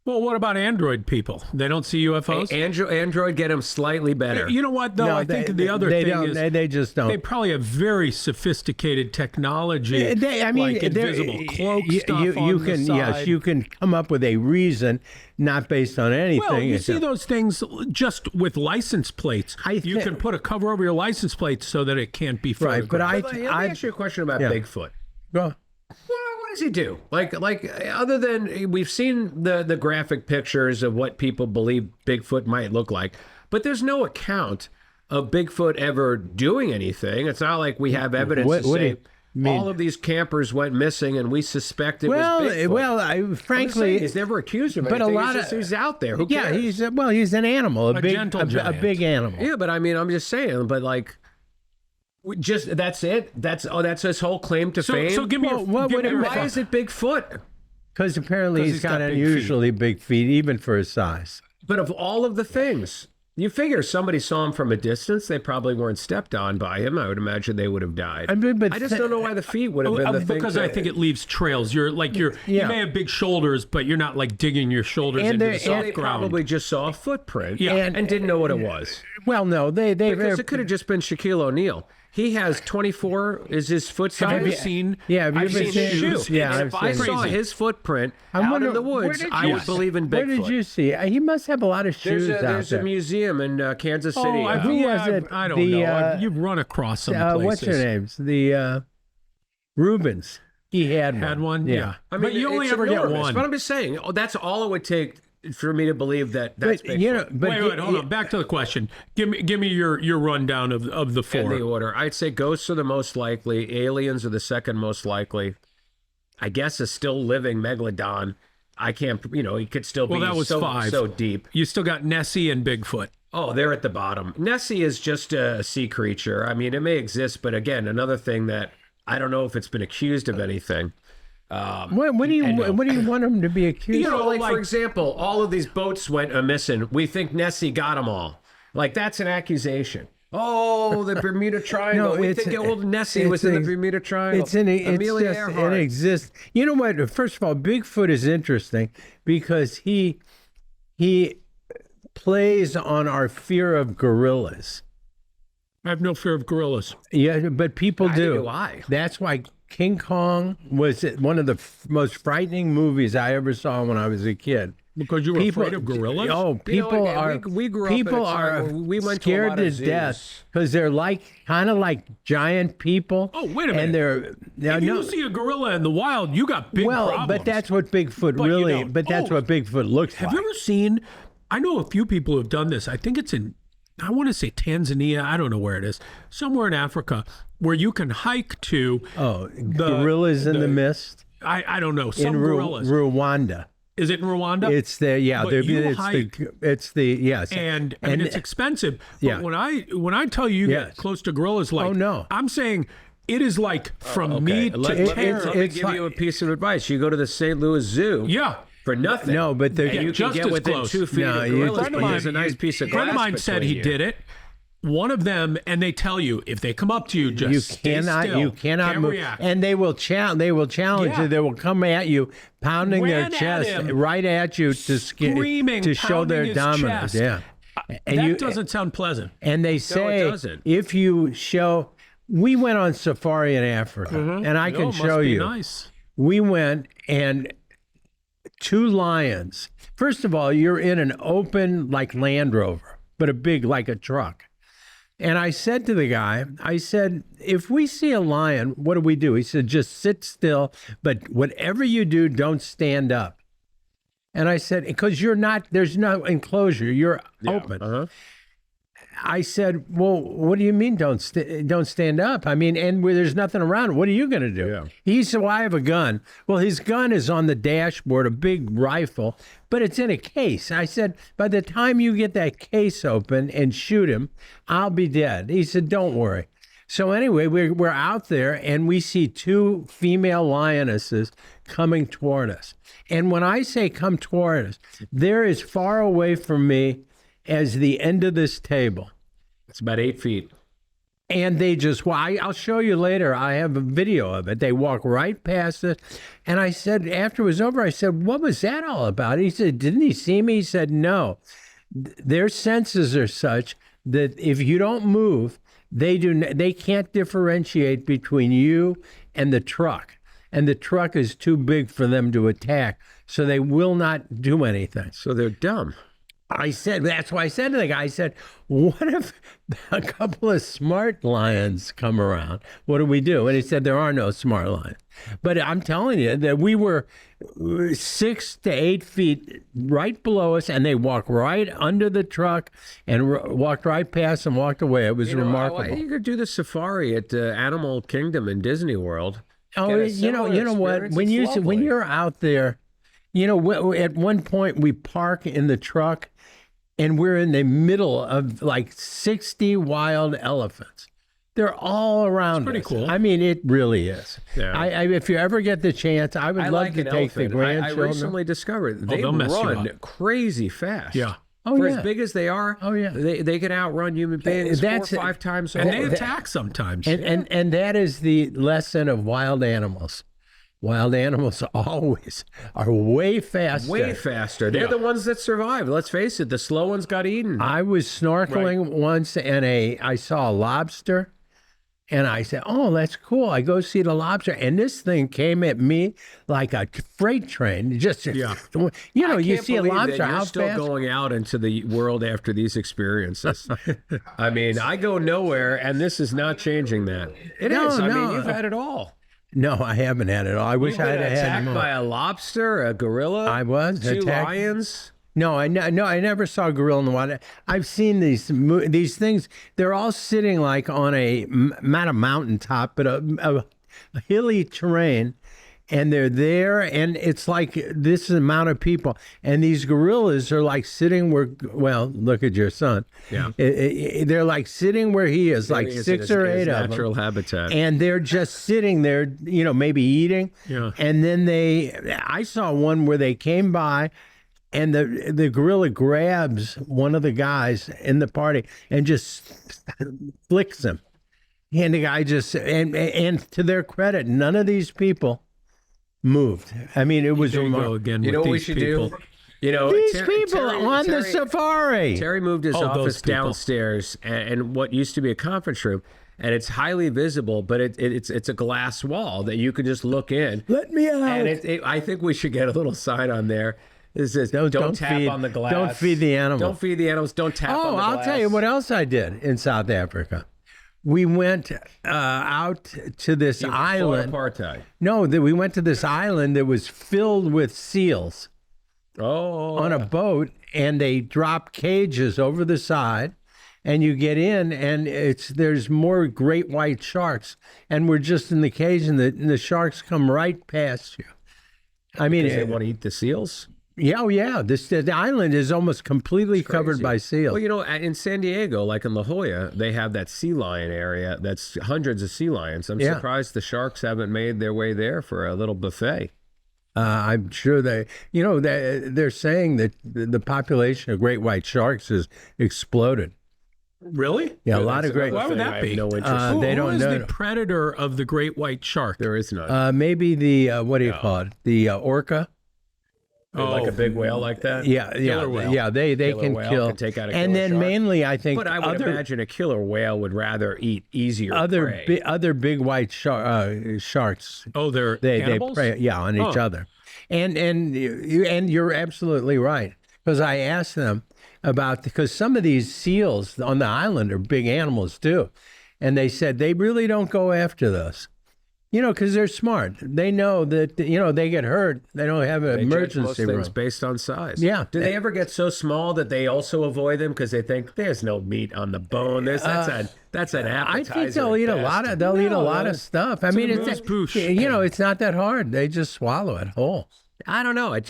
Well, what about Android people? They don't see UFOs. Android get them slightly better. You know what, though? I think the other thing is they just don't. they probably have very sophisticated technology, like invisible cloak stuff on the side. Yes, you can come up with a reason, not based on anything. Well, you It's see a- those things just with license plates. You can put a cover over your license plate so that it can't be photographed. Right, but Let me ask you a question about yeah. Bigfoot. Well, What does he do? Like other than we've seen the graphic pictures of what people believe Bigfoot might look like, but there's no account of Bigfoot ever doing anything. It's not like we have evidence What to do say you mean? all of these campers went missing and we suspect it was Bigfoot. well, frankly, he's never accused of but a anything. lot It's just of- he's out there. Who yeah, cares? he's an animal, a big, gentle a giant. big animal. Yeah, but I mean, I'm just saying. But like, that's it. That's his whole claim to fame. So give me Well, what give would me it your be? Why is it Bigfoot? Because apparently 'Cause he's he's got got big unusually big feet, even for his size. But of all of the things, you figure somebody saw him from a distance, they probably weren't stepped on by him. I would imagine they would have died. I mean, but I just don't know why the feet would have been the thing. Because I think it leaves trails. You may have big shoulders, but you're not like digging your shoulders And into they're- the soft they ground. probably just saw a footprint Yeah. and didn't know what it was. Well, no, they Because it could have just been Shaquille O'Neal. He has 24 is his foot size. Have you seen? Yeah, have you I've been seen his seeing- shoes. Yeah, And I've if I seen saw it. his footprint I out wonder, in the where woods, did I you would see- believe in Where Bigfoot. did you see? He must have a lot of shoes out There's a there. museum in Kansas City. Oh, Who was it? I don't The, know. You've run across some places. what's your names? The Rubens. He had One? Yeah. I mean, but you only it's ever get enormous, one. But I'm just saying, that's all it would take for me to believe that that's But, Bigfoot. you know, but wait, hold on. Back to the question. Give me your rundown of the in four. the order. I'd say ghosts are the most likely. Aliens are the second most likely. I guess a still living megalodon. I can't, he could still be that was five. so deep. You still got Nessie and Bigfoot. Oh, they're at the bottom. Nessie is just a sea creature. I mean, it may exist, but again, another thing that I don't know if it's been accused of anything. what do you want him to be accused? You know, of? like for example, all of these boats went missing. We think Nessie got them all. Like that's an accusation. Oh, the Bermuda Triangle. We think old Nessie was in the Bermuda Triangle. Amelia It Earhart. exists. You know what? First of all, Bigfoot is interesting because he plays on our fear of gorillas. I have no fear of gorillas. Yeah, but people Neither do. do I. That's why King Kong was one of the most frightening movies I ever saw when I was a kid. Because you were afraid of gorillas? Oh, people are. we grew up at a people time are where we went to a scared lot to of zoos. death because they're kind of like giant people. Oh, wait a minute. And they're If you see a gorilla in the wild, you got big problems. but that's what Bigfoot But you really. don't. But that's Oh, what Bigfoot looks Have like. you ever seen? I know a few people who have done this. I think it's in, I want to say Tanzania. I don't know where it is. Somewhere in Africa where you can hike to. Gorillas in the mist I don't know. Some in gorillas. Rwanda. Is it in Rwanda? It's the But you it's the yes and it's expensive. But yeah. when I tell you Yes. get close to gorillas, like Oh, no. I'm saying it is like from me to Let tear. me give you a piece of advice. You go to the St. Louis Zoo Yeah. for nothing. No, but and you just can get as within close. 2 feet No, of you- gorillas, Friend of but mine- there's a nice piece of A friend of glass mine said between he you. did it. One of them, and they tell you if they come up to you, just you stay cannot still. you cannot Can't move, react. and they will challenge Yeah. you. They will come at you, pounding Ran their at chest him. right at you to Screaming, to show pounding their his dominance. chest. Yeah, and That doesn't sound pleasant. and they say doesn't. if you show. We went on safari in Africa, and I can must show be you. Nice. We went and 2 lions. First of all, you're in an open like Land Rover, but a big like a truck. And I said to the guy, I said, if we see a lion, what do we do? He said, just sit still, but whatever you do, don't stand up. And I said, because there's no enclosure, you're open. I said, well, what do you mean don't stand up? I mean, and where there's nothing around, what are you going to do? Yeah. He said, well, I have a gun. Well, his gun is on the dashboard, a big rifle, but it's in a case. I said, by the time you get that case open and shoot him, I'll be dead. He said, don't worry. So anyway, we're out there and we see 2 female lionesses coming toward us. And when I say come toward us, they're as far away from me as the end of this table. It's about 8 feet. And they just, I'll show you later. I have a video of it. They walk right past us. And I said, after it was over, I said, what was that all about? He said, didn't he see me? He said, no. Their senses are such that if you don't move, they can't differentiate between you and the truck. And the truck is too big for them to attack. So they will not do anything. So they're dumb. I said, that's why I said to the guy, I said, what if a couple of smart lions come around? What do we do? And he said, there are no smart lions. But I'm telling you that we were 6 to 8 feet right below us, and they walked right under the truck and walked right past and walked away. It was remarkable. You could do the safari at Animal Kingdom in Disney World. Oh, Get a you know similar what? experience. When It's when lovely. you're out there, at one point we park in the truck, and we're in the middle of like 60 wild elephants. They're all around. pretty us. cool. I mean, it really is. Yeah. If you ever get the chance, I would I love like to an take the elephant. I grandchildren. recently discovered they they'll mess you run up. crazy fast. Yeah. Oh, For yeah. as big as they are, Oh, yeah. they can outrun human beings That's 4 or it. 5 times And over. they attack sometimes. And that is the lesson of wild animals. Wild animals always are way faster. Way faster. They're the ones that survive. Let's face it, the slow ones got eaten. I was snorkeling once and I saw a lobster and I said, "Oh, that's cool." I go see the lobster and this thing came at me like a freight train. Just you know, you Can't see a believe that lobster you're how still fast. going out into the world after these experiences. I mean, I go nowhere, and this is not changing that. It is. No, I no. mean, you've had it all. No, I haven't had it all. I wish You've I'd been have had attacked more. by a lobster, a gorilla. I was 2 attacked. lions. No, I never saw a gorilla in the water. I've seen these things. They're all sitting like on not a mountaintop, but a hilly terrain, and they're there, and it's like this amount of people, and these gorillas are like sitting where. Well, look at your son. Yeah. They're like sitting where he is, like He is 6 in or his 8 of them. natural habitat. And they're just sitting there, maybe eating. Yeah. And then I saw one where they came by and the gorilla grabs one of the guys in the party and just flicks him. And the guy and to their credit, none of these people moved. I mean, it was There you go remarkable. again You with know what we these should people. do? You know, These Terry- people Terry- on the Terry- safari. Terry moved his Oh, those office people. downstairs and what used to be a conference room, and it's highly visible, but it's a glass wall that you can just look in. Let me out. And I think we should get a little sign on there. It says, don't tap feed, on the glass. Don't feed the animals. Don't feed the animals. Don't tap on the glass. I'll tell you what else I did in South Africa. We went out to this island. Apartheid. No, we went to this island that was filled with seals Oh. on a boat, and they drop cages over the side, and you get in, and there's more great white sharks, and we're just in the cage, and the sharks come right past you. I mean, Because they want to eat the seals? yeah. The island is almost completely covered by seals. Well, you know, in San Diego, like in La Jolla, they have that sea lion area that's hundreds of sea lions. I'm surprised the sharks haven't made their way there for a little buffet. I'm sure they're saying that the population of great white sharks has exploded. Really? Yeah, a lot of great. Why would that be? No interest. Who, they who don't is know. the predator of the great white shark? There is none. Maybe the what do you call it? The orca. Like a big whale like that? Yeah, Killer whale. yeah. They Killer can whale kill. can take out a and killer then shark. mainly, I think But I would imagine a killer whale would rather eat easier prey. other big white sharks. Oh, they're They cannibals? prey on each other, and you're absolutely right, because I asked them because some of these seals on the island are big animals too, and they said they really don't go after those. Because they're smart. They know that, they get hurt. They don't have an They judge most emergency things room. based on size. Yeah. Do they ever get so small that they also avoid them because they think there's no meat on the bone? That's an appetizer. I think they'll at eat a best. lot of eat a lot of stuff. I mean, amuse bouche. it's not that hard. They just swallow it whole. I don't know. If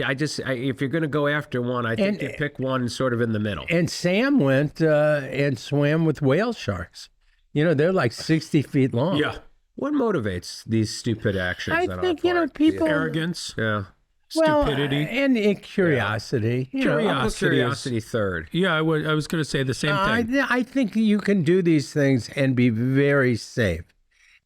you're going to go after one, I think you pick one sort of in the middle. And Sam went and swam with whale sharks. They're like 60 feet long. Yeah. What motivates these stupid actions? I on our think part? people. Arrogance, Yeah. stupidity. And curiosity. I'll put Curiosity is- curiosity third. Yeah, I was going to say the same thing. I think you can do these things and be very safe.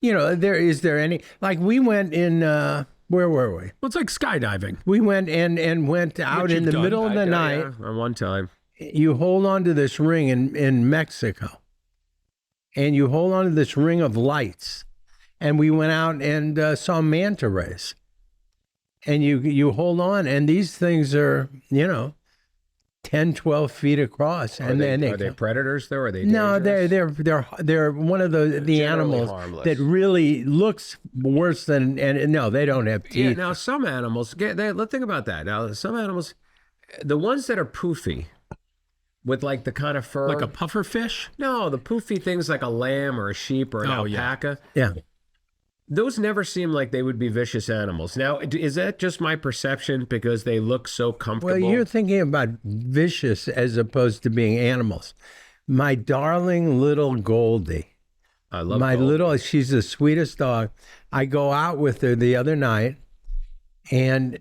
Is there any, like we went in, where were we? Well, it's like skydiving. We went and went out in you've the done. middle of the night. On one time. You hold on to this ring in Mexico, and you hold on to this ring of lights. And we went out and saw manta rays. And you hold on, and these things are, 10, 12 feet across. Are they predators though? Are they no, dangerous? they're one of the Generally animals harmless. that really looks worse than, and no, they don't have Yeah, teeth. now some animals, let's think about that. Now, some animals, the ones that are poofy, with like the kind of fur. Like a puffer fish? No, the poofy things like a lamb or a sheep or an Oh, yeah. alpaca. Yeah. Those never seem like they would be vicious animals. Now, is that just my perception because they look so comfortable? Well, you're thinking about vicious as opposed to being animals. My darling little Goldie I love my Goldie. little. She's the sweetest dog. I go out with her the other night, and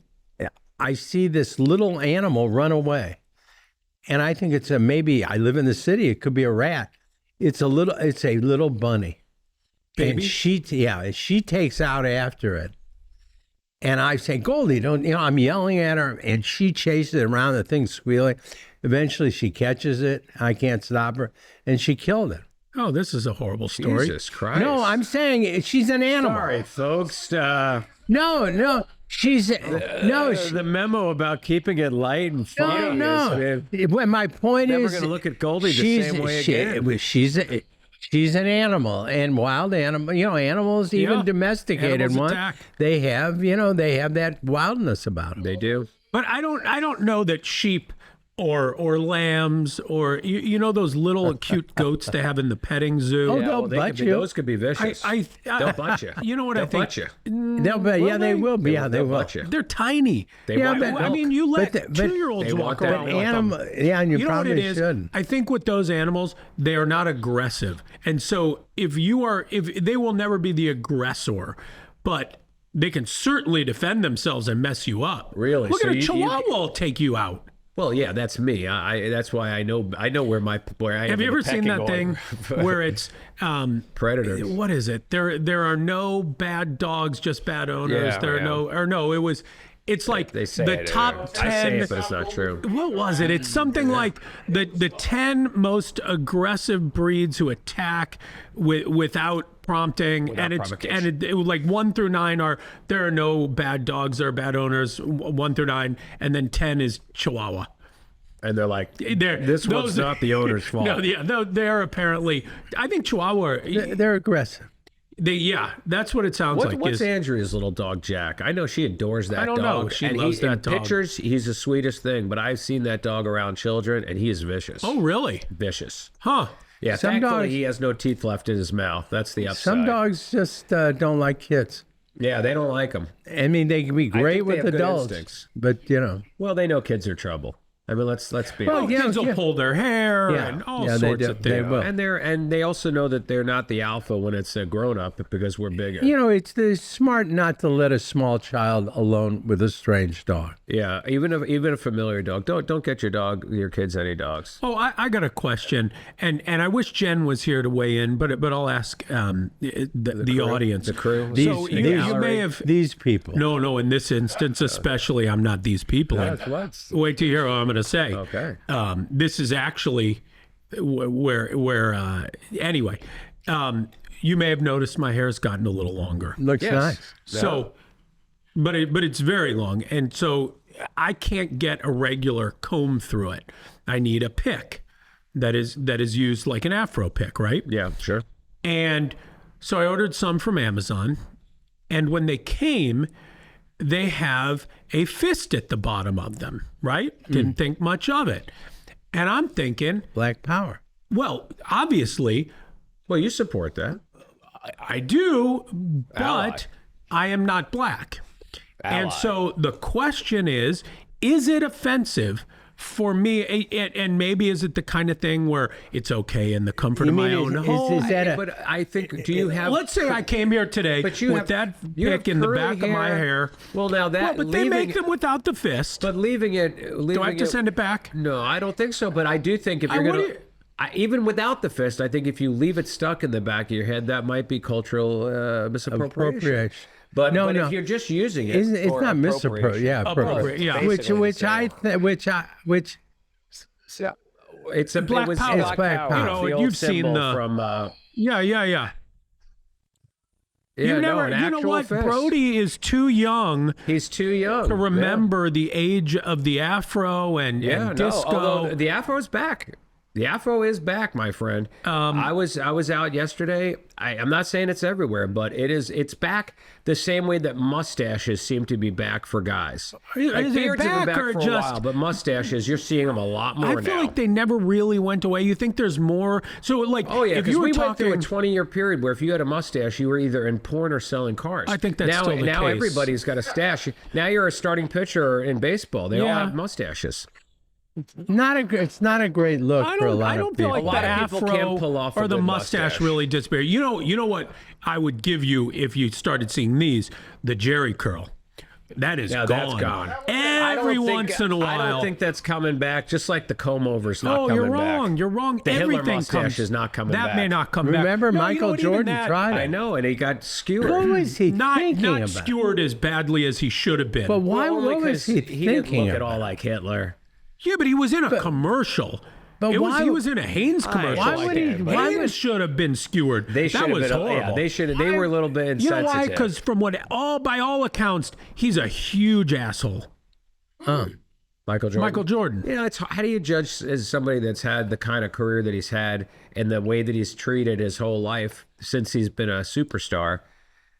I see this little animal run away, and I think it's maybe I live in the city. It could be a rat. It's a little bunny. Baby? And she takes out after it. And I say, Goldie, don't, I'm yelling at her, and she chases it around, the thing squealing. Eventually she catches it. I can't stop her, and she killed it. Oh, this is a horrible story. Jesus Christ. No, I'm saying she's an animal. Sorry, folks. No, she's The memo about keeping it light and fun. no. When my point Never is, going to look at Goldie the same way again. She's an animal, and wild animal. Animals, even Yeah, domesticated animals ones, attack. they have that wildness about them. They do. But I don't know that sheep or lambs or those little cute goats they have in the petting zoo. Oh, they'll butt you. Those could be vicious. They'll butt you. You know what They'll I think? butt you. They'll be, yeah, they will be. Yeah, they will. butt you. They're tiny. They want but- I mean, you let but 2-year-olds they walk want that around with them. Animal, yeah, and you, You know what probably it is? shouldn't. I think with those animals, they are not aggressive, and so if they will never be the aggressor, but they can certainly defend themselves and mess you up. Really? Look So at a you- Chihuahua will take you out. Well, yeah, that's me. That's why I know where I am. Have you in the ever seen pecking that order. thing where it's Predators? what is it? There are no bad dogs, just bad owners. Yeah, there are yeah. It's like They say the it, top 10. I say it, but it's not true. What was it? It's something like the 10 most aggressive breeds who attack without prompting, Without provocation. like 1 through 9 there are no bad dogs, there are bad owners. 1 through 9, and then 10 is Chihuahua. And they're like, They're- this one's those- not the owner's fault. No, yeah, they're apparently. I think Chihuahua. They're aggressive. That's what it sounds like. What's is- Andrea's little dog, Jack? I know she adores that I don't dog. know. She and loves in that dog. pictures, he's the sweetest thing, but I've seen that dog around children, and he is vicious. Oh, really? Vicious. Huh? Yeah, Some thankfully dogs- he has no teeth left in his mouth. That's the upside. Some dogs just don't like kids. Yeah, they don't like them. I mean, they can be great think they with have good adults, instincts. but Well, they know kids are trouble. I mean, let's be Well, honest. yeah, Kids will pull their hair Yeah. and all Yeah, they sorts do. of They things. will. And they also know that they're not the alpha when it's a grown up because we're bigger. It's smart not to let a small child alone with a strange dog. Yeah, even a familiar dog. Don't get your kids any dogs. Oh, I got a question, and I wish Jen was here to weigh in, but I'll ask the audience. The crew. So you may have. These people. No, in this instance especially, I'm not these people. And wait till you hear what I'm going to say. Okay. This is actually anyway. You may have noticed my hair's gotten a little longer. Looks nice. So, but it's very long, and so I can't get a regular comb through it. I need a pick that is used like an Afro pick, right? Yeah, sure. And so I ordered some from Amazon, and when they came, they have a fist at the bottom of them, right? Didn't think much of it. And I'm thinking, Black power. well, obviously, Well, you support that. I do, but Ally. I am not black. And so the question is it offensive for me? And maybe is it the kind of thing where it's okay in the comfort of my own home? Is that But I think, do you have? Let's say I came here today But you with have- that you have pick in the curly back of my hair. Well, now that. Well, but they leaving- make them without the fist. But leaving it. Do I have to send it back? No, I don't think so. But I do think if you're what gonna. do you- Even without the fist, I think if you leave it stuck in the back of your head, that might be cultural misappropriation. appropriation? But No, no. if you're just using it, It's or not misappropriation. appropriation. Yeah, Appropriate, yeah. Which It's a Black it was, power. It's black the power. know, old you've seen symbol the- from. Yeah. Yeah, You no, never. an You know actual what? fist. Brody is too young He's too young to remember the age of the Afro and Yeah, and no. disco. Although the Afro's back. The Afro is back, my friend. I was out yesterday. I'm not saying it's everywhere, but it's back the same way that mustaches seem to be back for guys. Is it beards have been back back or for just- a while, but mustaches, you're seeing them a lot more I now. feel like they never really went away. You think there's more? So like, Oh yeah, if because you were we went through talking, a 20-year period where if you had a mustache, you were either in porn or selling cars. I think that's now, still the now case. everybody's got a stash. Now you're a starting pitcher in baseball. They all Yeah. have mustaches. It's not a great look for a lot I of don't feel people. like the lot of people afro can't pull off a or the good mustache mustache. really disappear. You know what I would give you if you started seeing these, the Jerry curl. That is gone. That's gone. Every once in a while. I don't think that's coming back. Just like the comb over's not Oh, coming you're back. wrong. You're wrong. The Hitler Everything mustache comes, is not coming that back. may not come Remember, back. No, you know Michael what, even Jordan that- tried it. I know, and he got skewered. What was he Not thinking about? skewered as badly as he should have been. But why? Well, What was he he didn't thinking look at all about? like Hitler. Yeah, but he was in a commercial. but He why- was in a Haynes commercial. Why would he? Why Haynes would? should have been skewered. They should that have was been. horrible. Yeah, they should. They were a little bit You know insensitive. why? Because from by all accounts, he's a huge asshole. Michael Jordan. Michael Jordan. You know, it's how do you judge as somebody that's had the kind of career that he's had and the way that he's treated his whole life since he's been a superstar?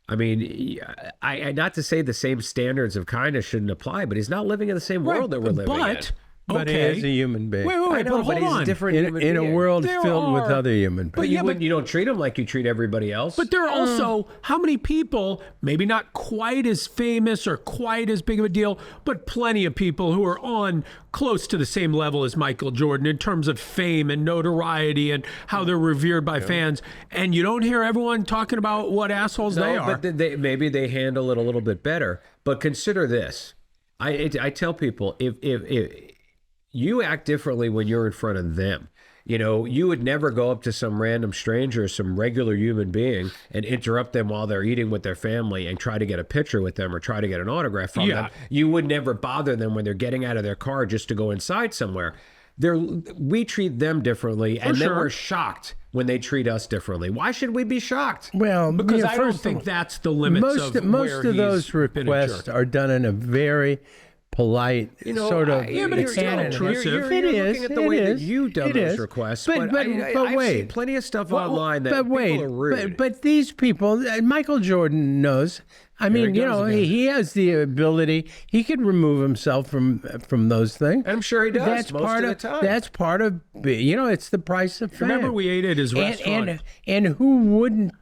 I mean, I not to say the same standards of kindness shouldn't apply, but he's not living in the same world that we're living in. But he is a human being. Wait, I know, but hold he's on. a different human in a being. world There filled with are- other human But beings. you don't treat him like you treat everybody else. But there are also how many people, maybe not quite as famous or quite as big of a deal, but plenty of people who are on close to the same level as Michael Jordan in terms of fame and notoriety and how they're revered by fans. And you don't hear everyone talking about what assholes they are. But maybe they handle it a little bit better. But consider this: I tell people if you act differently when you're in front of them. You know, you would never go up to some random stranger or some regular human being and interrupt them while they're eating with their family and try to get a picture with them or try to get an autograph from them. You would never bother them when they're getting out of their car just to go inside somewhere. We treat them differently, and then we're shocked when they treat us differently. Why should we be shocked? Well, because I don't first of think all, that's the limits most of most where of those he's been a requests jerk. are done in a very polite sort of. yeah, but it's still canon. intrusive. You're It is, looking at the it way that is, you've done it those is. requests, But I've wait. seen plenty of stuff online that But people wait, are rude. but these people, Michael Jordan knows. I mean, he you goes know, again. he has the ability. He could remove himself from those things. I'm sure he does That's most part of the time. That's part of. You know, it's the price of fame. Remember, we ate at his restaurant. and who wouldn't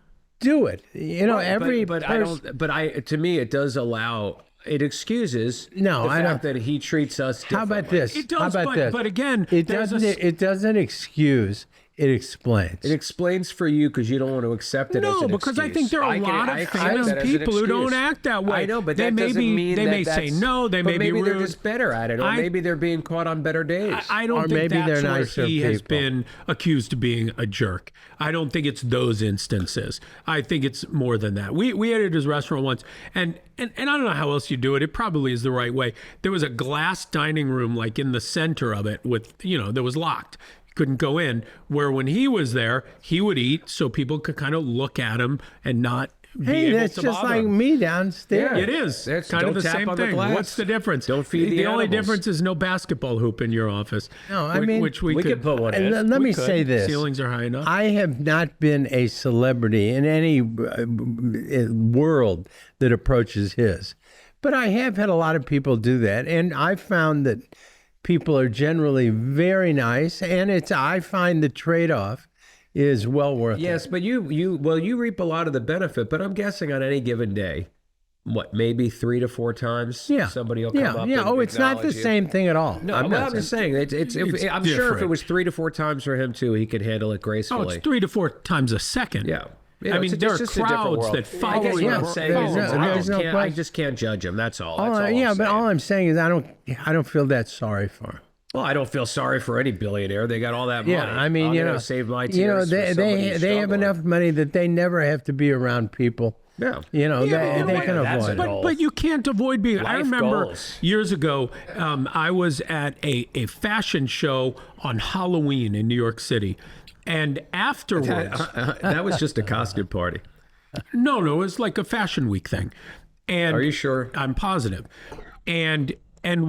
do it? You know, every but I person. don't. But to me, it does allow. It excuses No, the I fact don't. that he treats us differently. How about this? It does, How about but- this? but again, it there's a doesn't. s- It doesn't excuse. It explains. It explains for you because you don't want to accept it as No, an because I excuse. think there are a lot I of accept famous that as an people who don't excuse. act that way. I know, but they that may doesn't be, mean they that may say that's- no, they but may be maybe rude. they're just better at it, or maybe they're being caught on better days. I don't Or think maybe that's they're where nicer he has people. been accused of being a jerk. I don't think it's those instances. I think it's more than that. We ate at his restaurant once, and I don't know how else you do it. It probably is the right way. There was a glass dining room like in the center of it with, that was locked. Couldn't go in, where when he was there, he would eat so people could kind of look at him and not be Hey, able that's to just bother like him. me downstairs. It is. That's- kind of don't the tap same on the thing. glass. What's the difference? Don't feed the only animals. difference is no basketball hoop in your office. No, I which, mean, which we could put one And in. let we me could. say this. Ceilings are high enough. I have not been a celebrity in any world that approaches his, but I have had a lot of people do that, and I found that people are generally very nice, and I find the trade-off is well worth it. Yes, but you reap a lot of the benefit. But I'm guessing on any given day, maybe 3 to 4 times, Yeah. somebody will come up. Yeah. and Oh, it's not the acknowledge you. same thing at all. No, I'm well, not I'm just saying. saying I'm sure if different. it was 3 to 4 times for him too, he could handle it Oh, gracefully. it's 3 to 4 times a second. Yeah. I mean, there are just a different crowds world. that follow I guess you. what I'm saying is There's no I question. just can't judge him. That's all. Oh, That's all yeah, I'm but saying. all I'm saying is I don't feel that sorry for him. Well, I don't feel sorry for any billionaire. They got all that money. Yeah, I mean, I'm gonna save my tears. for they somebody who's have struggling. enough money that they never have to be around people. Yeah. They can that's avoid a it. goal. But you can't avoid being. I Life remember goals. years ago, I was at a fashion show on Halloween in New York City, and afterwards, That was just a costume party. no, it was like a fashion week thing. And Are you sure? I'm positive. And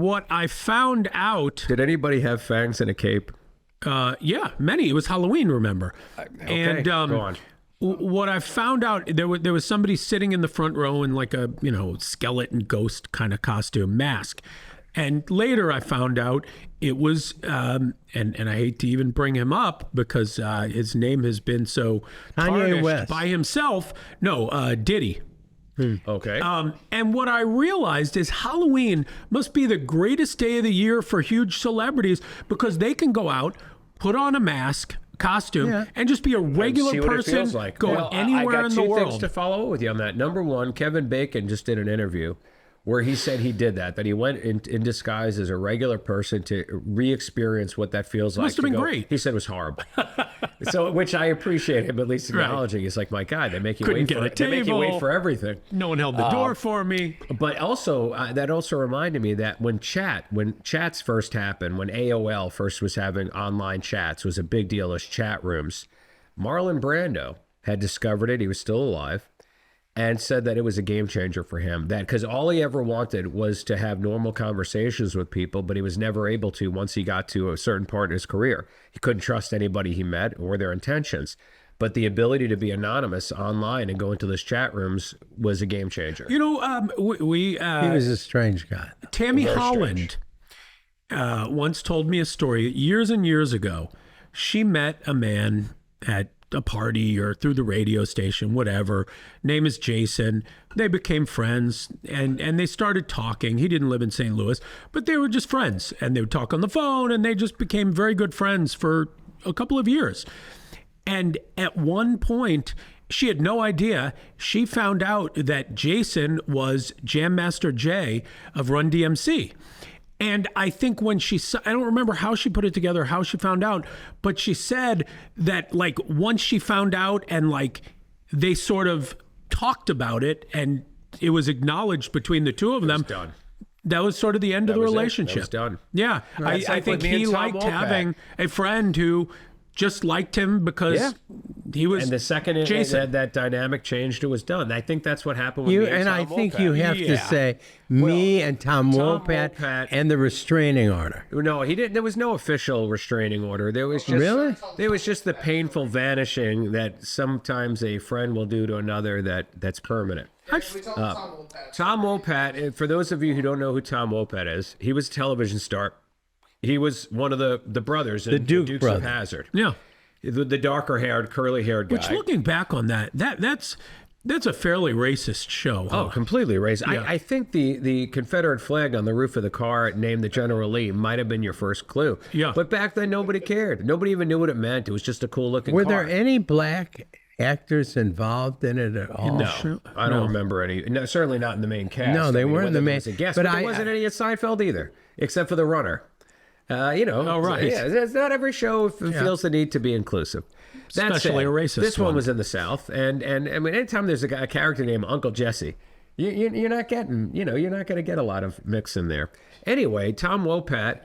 what I found out, Did anybody have fangs and a cape? yeah, many. It was Halloween, remember? And go on. What I found out, there was somebody sitting in the front row in like a skeleton ghost kind of costume mask, and later I found out it was and I hate to even bring him up because his name has been so Kanye tarnished West. by himself. No, Diddy. Okay. And what I realized is Halloween must be the greatest day of the year for huge celebrities because they can go out, put on a mask, costume, and just be a regular See what it person, feels like. go Well, anywhere I got in the two things world. to follow up with you on that. Number one, Kevin Bacon just did an interview where he said he did that he went in disguise as a regular person to re-experience what that feels like. Must have been go. great. He said it was horrible. So, which I appreciate him at least acknowledging. He's like, my God, they make you Couldn't wait get for a it. They make you wait table. for everything. No one held the door for me. But also, that also reminded me that when chats first happened, when AOL first was having online chats, was a big deal as chat rooms. Marlon Brando had discovered it. He was still alive. And said that it was a game changer for him. That because all he ever wanted was to have normal conversations with people, but he was never able to once he got to a certain part in his career. He couldn't trust anybody he met or their intentions. But the ability to be anonymous online and go into those chat rooms was a game changer. You know, we He was a strange guy. Tammy Holland once told me a story years and years ago. She met a man at a party or through the radio station, whatever. Name is Jason. They became friends and they started talking. He didn't live in St. Louis, but they were just friends and they would talk on the phone and they just became very good friends for a couple of years. And at one point, she had no idea. She found out that Jason was Jam Master Jay of Run DMC. And I think when I don't remember how she put it together, how she found out, but she said that like once she found out and like they sort of talked about it and it was acknowledged between the two of them. Done. That was sort of the end of the was it. relationship. That was done. Yeah. It's I like think with me he and Tom liked Wopat. having a friend who just liked him because he was And the second Jason. that dynamic changed, it was done. I think that's what happened with me and Tom I think Wopat. you have to Yeah. say me and Tom Wopat Wopat- and the restraining order. No, he didn't. There was no official restraining order. There was just Really? There was just the painful vanishing that sometimes a friend will do to another that's permanent. Tom Wopat. For those of you who don't know who Tom Wopat is, he was a television star. He was one of the brothers in the Dukes brothers. of Hazzard. Yeah. The darker haired, curly haired guy. Which looking back on that's a fairly racist show. Oh, Huh? completely racist. Yeah. I think the Confederate flag on the roof of the car named the General Lee might have been your first clue. Yeah. But back then, nobody cared. Nobody even knew what it meant. It was just a cool looking Were car. there any black actors involved in it at all? No, I don't remember any. No, certainly not in the main cast. No, they weren't in the main- There was a guest, but but there I- wasn't any at Seinfeld either, except for the runner. Oh, right. Yeah, it's not every show feels the need to be inclusive. That Especially said, a racist This one one. was in the South, and I mean, anytime there's a character named Uncle Jesse, you're not getting, you're not going to get a lot of mix in there. Anyway, Tom Wopat,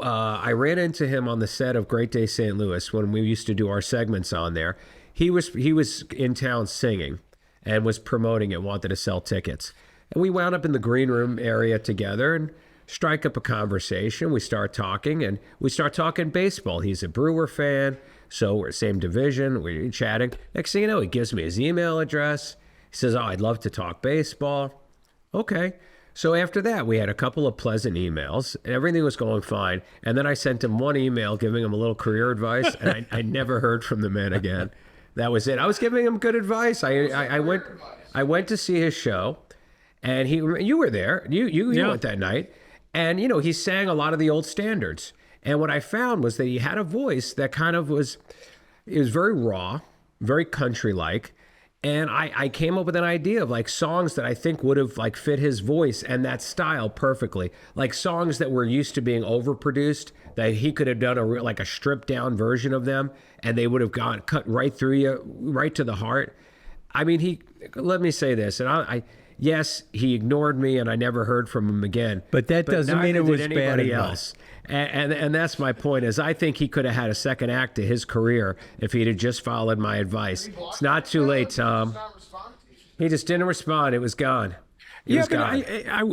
I ran into him on the set of Great Day St. Louis when we used to do our segments on there. He was in town singing and was promoting it, wanted to sell tickets. And we wound up in the green room area together and strike up a conversation. We start talking baseball. He's a Brewer fan, so we're same division. We're chatting. Next thing you know, he gives me his email address. He says, "Oh, I'd love to talk baseball." Okay. So after that, we had a couple of pleasant emails, and everything was going fine. And then I sent him one email giving him a little career advice, and I never heard from the man again. That was it. I was giving him good advice. I went to see his show, and you were there. You went that night. And, he sang a lot of the old standards. And what I found was that he had a voice that kind of was very raw, very country-like. And I came up with an idea of like songs that I think would have like fit his voice and that style perfectly. Like songs that were used to being overproduced, that he could have done a stripped down version of them, and they would have cut right through you, right to the heart. I mean, let me say this, and yes, he ignored me, and I never heard from him again. But that doesn't mean neither it was did bad anybody advice. else. And that's my point. Is I think he could have had a second act to his career if he'd have just followed my advice. It's not too late, Tom. He just didn't respond. It was gone. It was gone.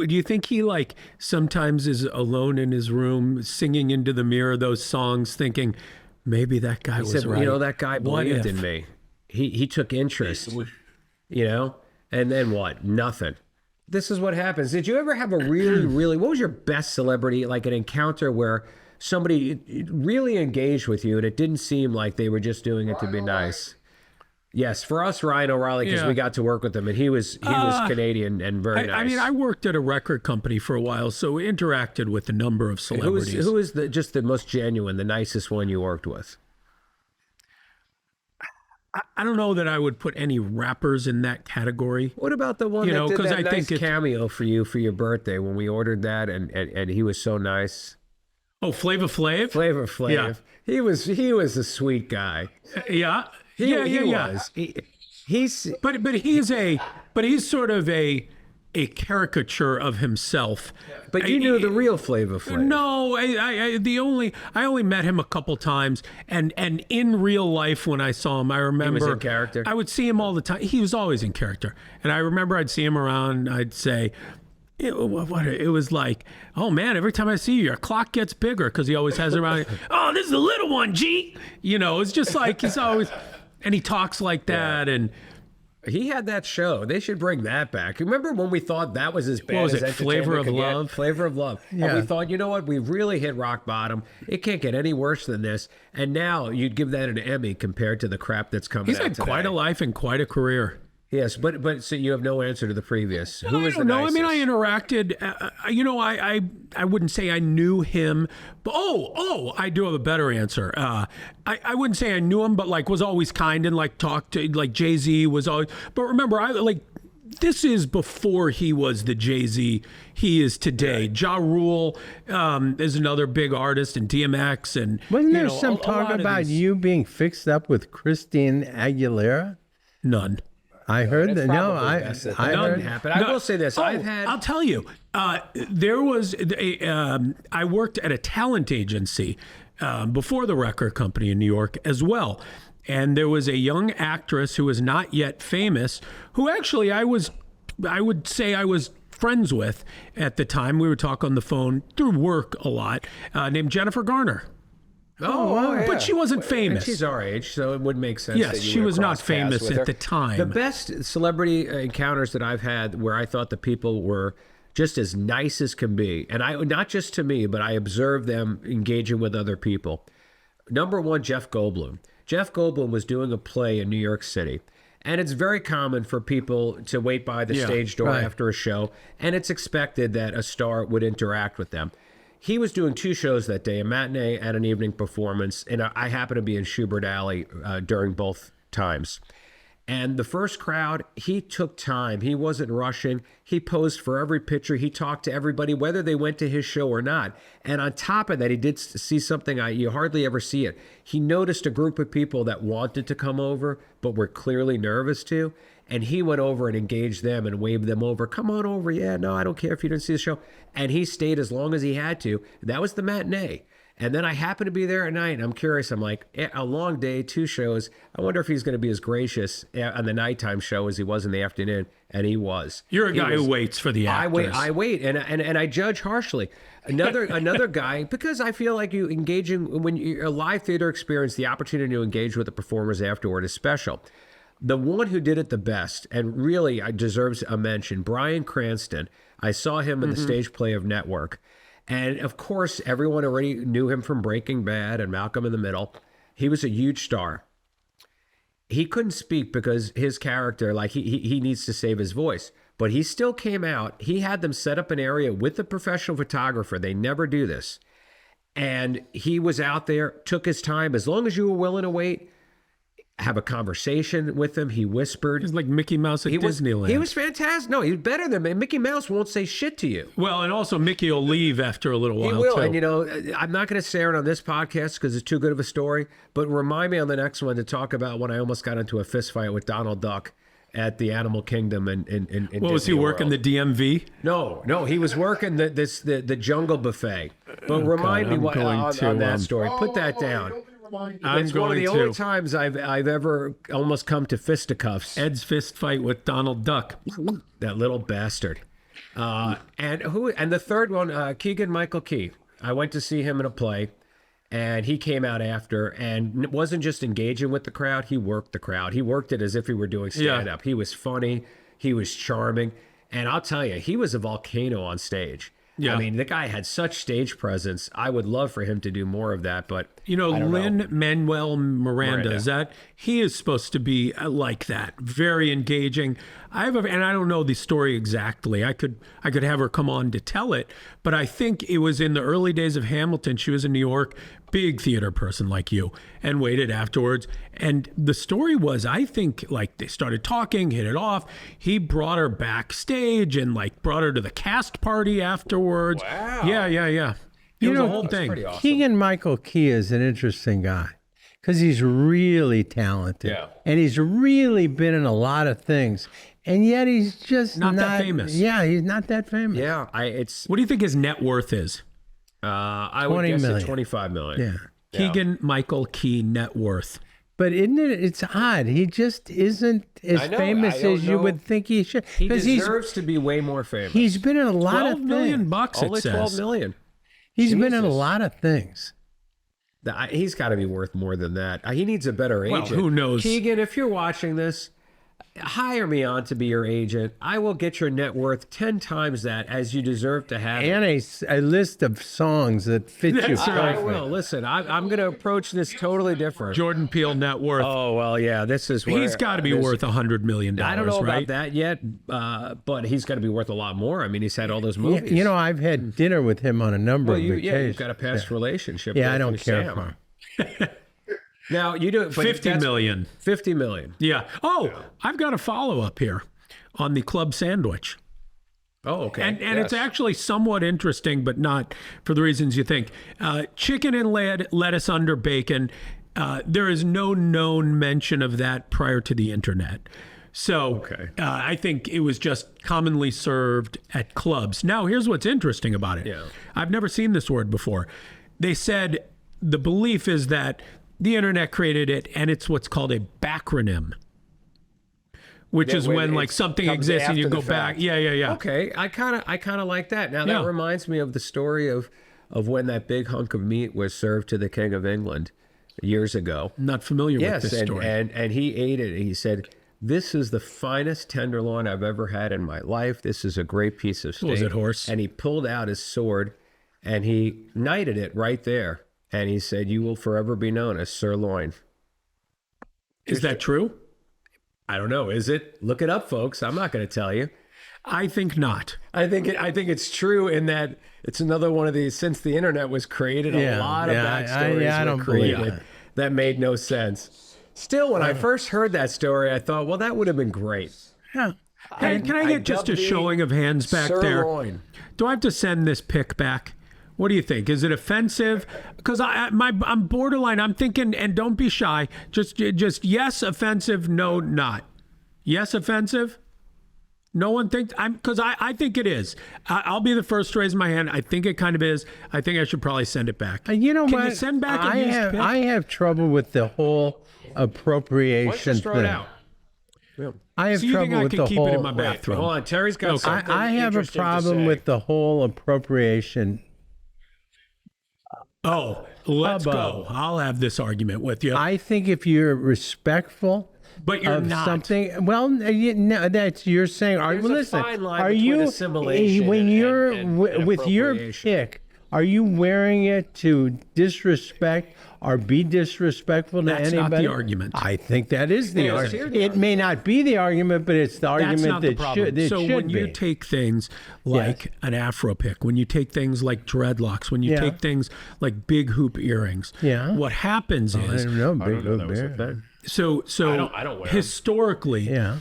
Do you think he like sometimes is alone in his room singing into the mirror those songs, thinking maybe that guy was He said, right? that guy What believed if? in me. He took interest. And then what? Nothing. This is what happens. Did you ever have a really, what was your best celebrity, like an encounter where somebody really engaged with you and it didn't seem like they were just doing it to be nice? Yes, for us, Ryan O'Reilly, because we got to work with him, and he was Canadian and very nice. I mean, I worked at a record company for a while, so we interacted with a number of celebrities. Who is just the most genuine, the nicest one you worked with? I don't know that I would put any rappers in that category. What about the one that did that I nice think cameo for you for your birthday when we ordered that, and he was so nice? Oh, Flava Flav? Flava Flav. Yeah. He was a sweet guy. Yeah. He was. But he's sort of a caricature of himself. But you knew the real Flava Flav. No, I only met him a couple times, and in real life when I saw him, I remember he was in character. I would see him all the time. He was always in character, and I remember I'd see him around. I'd say. It was like, oh man, every time I see you, your clock gets bigger, because he always has around. Oh, this is the little one, G. It's just like he's always, and he talks like that, and he had that show. They should bring that back. Remember when we thought that was as bad what was as it? Flavor of Love? Flavor of Love. Yeah. And we thought, you know what? We've really hit rock bottom. It can't get any worse than this. And now you'd give that an Emmy compared to the crap that's coming out He's had quite a life and quite a career. Yes, but so you have no answer to the previous. Who was the No, nicest? I mean, I interacted. I wouldn't say I knew him, but I do have a better answer. I wouldn't say I knew him, but like was always kind and like talked to like Jay-Z was always. But remember, this is before he was the Jay-Z he is today. Ja Rule is another big artist, and DMX, and wasn't there some talk about you being fixed up with Christine Aguilera? None. I heard that. No, I heard. Happen. I will say this: I'll tell you. There was I worked at a talent agency before the record company in New York as well, and there was a young actress who was not yet famous, who actually I would say I was friends with at the time. We would talk on the phone through work a lot. Named Jennifer Garner. Oh, wow. Yeah. But she wasn't famous. And she's our age, so it would make sense. Yes, that you she would was not cross paths famous with her. at the time. The best celebrity encounters that I've had where I thought the people were just as nice as can be, and I not just to me, but I observed them engaging with other people. Number one, Jeff Goldblum. Jeff Goldblum was doing a play in New York City. And it's very common for people to wait by the stage door after a show, and it's expected that a star would interact with them. He was doing two shows that day, a matinee and an evening performance, and I happened to be in Schubert Alley during both times. And the first crowd, he took time. He wasn't rushing. He posed for every picture. He talked to everybody, whether they went to his show or not. And on top of that, he did see something you hardly ever see it. He noticed a group of people that wanted to come over, but were clearly nervous to. And he went over and engaged them and waved them over. Come on over. Yeah, no, I don't care if you didn't see the show. And he stayed as long as he had to. That was the matinee. And then I happened to be there at night. And I'm curious. I'm like, a long day, two shows. I wonder if he's going to be as gracious on the nighttime show as he was in the afternoon. And he was. You're a guy who waits for the actors. I wait. And I judge harshly. Another guy, because I feel like you engaging, when you're a live theater experience, the opportunity to engage with the performers afterward is special. The one who did it the best, and really deserves a mention, Bryan Cranston. I saw him in the stage play of Network. And of course, everyone already knew him from Breaking Bad and Malcolm in the Middle. He was a huge star. He couldn't speak because his character, like he needs to save his voice. But he still came out. He had them set up an area with a professional photographer. They never do this. And he was out there, took his time. As long as you were willing to wait, have a conversation with him. He whispered. He's like Mickey Mouse at Disneyland. He was fantastic. No, he's better than me. Mickey Mouse won't say shit to you. Well, and also Mickey will leave after a little while. He will. Too. And, I'm not going to say it on this podcast because it's too good of a story, but remind me on the next one to talk about when I almost got into a fist fight with Donald Duck at the Animal Kingdom in What was he working, the DMV? No, he was working the Jungle Buffet. But remind me what on that story. Put that down. It's one of the only times I've ever almost come to fisticuffs. Ed's fist fight with Donald Duck. That little bastard. And the third one, Keegan-Michael Key. I went to see him in a play, and he came out after and wasn't just engaging with the crowd. He worked the crowd. He worked it as if he were doing stand-up. He was funny. He was charming. And I'll tell you, he was a volcano on stage. Yeah. I mean, the guy had such stage presence. I would love for him to do more of that, but You know, Lin-Manuel Miranda, Miranda. is that he is supposed to be like that, very engaging. And I don't know the story exactly. I could have her come on to tell it, but I think it was in the early days of Hamilton. She was in New York, big theater person like you, and waited afterwards. And the story was, I think, like they started talking, hit it off. He brought her backstage and like brought her to the cast party afterwards. Wow. Yeah. It was a whole thing. pretty awesome. Keegan Michael Key is an interesting guy because he's really talented. Yeah. And he's really been in a lot of things. And yet he's just Not that famous. Yeah, he's not that famous. yeah, it's What do you think his net worth is? I would 20 guess million. at 25 million. Yeah. Keegan Michael Key net worth. But isn't it? It's odd. He just isn't as I know, famous I don't as you know. would think he should. He 'Cause deserves to be way more famous. he's been in a lot of 12 million things. bucks, Only it says. 12 million. He's been in a Jesus. lot of things. He's got to be worth more than that. He needs a better agent. Well, who knows? Keegan, if you're watching this, hire me on to be your agent. I will get your net worth 10 times that, as you deserve to have it. And a list of songs that fit you That's right. I perfect. will. Listen, I'm going to approach this totally different. Jordan Peele net worth. Oh, well, yeah, this is where... He's got to be worth $100 million, I don't know right? about that yet, but he's got to be worth a lot more. I mean, he's had all those movies. You know, I've had dinner with him on a number well, of you've occasions. got a past relationship. Yeah, I with don't care Sam. for him. Now, you do... but 50 that's- million. 50 million. Yeah. Oh, I've got a follow-up here on the club sandwich. Oh, okay. And it's actually somewhat interesting, but not for the reasons you think. Chicken and lettuce under bacon. There is no known mention of that prior to the internet. So Okay. I think it was just commonly served at clubs. Now, here's what's interesting about it. Yeah. I've never seen this word before. They said the belief is that the internet created it, and it's what's called a backronym, which is when like it something comes exists and you after go the back. fact. Yeah. Okay, I kind of like that. Now Yeah. that reminds me of the story of when that big hunk of meat was served to the King of England years ago. Not familiar with Yes, this story. and he ate it. And he said, "This is the finest tenderloin I've ever had in my life. This is a great piece of steak." Was it horse? And he pulled out his sword, and he knighted it right there. And he said, "You will forever be known as Sirloin." Is that true? I don't know. Is it? Look it up, folks. I'm not going to tell you. I think not. I think it's true in that it's another one of these. Since the internet was created, a Yeah, lot of yeah, backstories I were don't believe created that. that made no sense. Still, when I first heard that story, I thought, well, that would have been great. Yeah. Hey, can I get just a dubbed the showing of hands back there? Sirloin. Do I have to send this pic back? What do you think? Is it offensive? Because I'm borderline. I'm thinking, and don't be shy. Just yes, offensive. No, not. Yes, offensive. No one thinks because I think it is. I'll be the first to raise my hand. I think it kind of is. I think I should probably send it back. You know Can what? you send back a used pic? I have trouble with the whole appropriation Just throw it thing. out. I have So you think trouble I with could the keep whole. it in my bathroom? Hold on, Terry's got something. I have a interesting to problem say. with the whole appropriation. Oh, let's Hubbo. go. I'll have this argument with you. I think if you're respectful But you're of not. something, well, no, that's you're saying. There's a listen, fine line are between you assimilation when and- you're and with your appropriation. pick? Are you wearing it to disrespect or be disrespectful to That's anybody? not the argument. I think that is the Yes, argument. here's the It may not be the argument, but it's the That's argument not the that problem. should, it So should when be. you take things like an afro pick, when you take things like dreadlocks, when you Yeah. take things like big hoop earrings, Yeah. what happens I is don't know, I don't big know that was a bear. thing. so I don't wear 'em. historically, Yeah.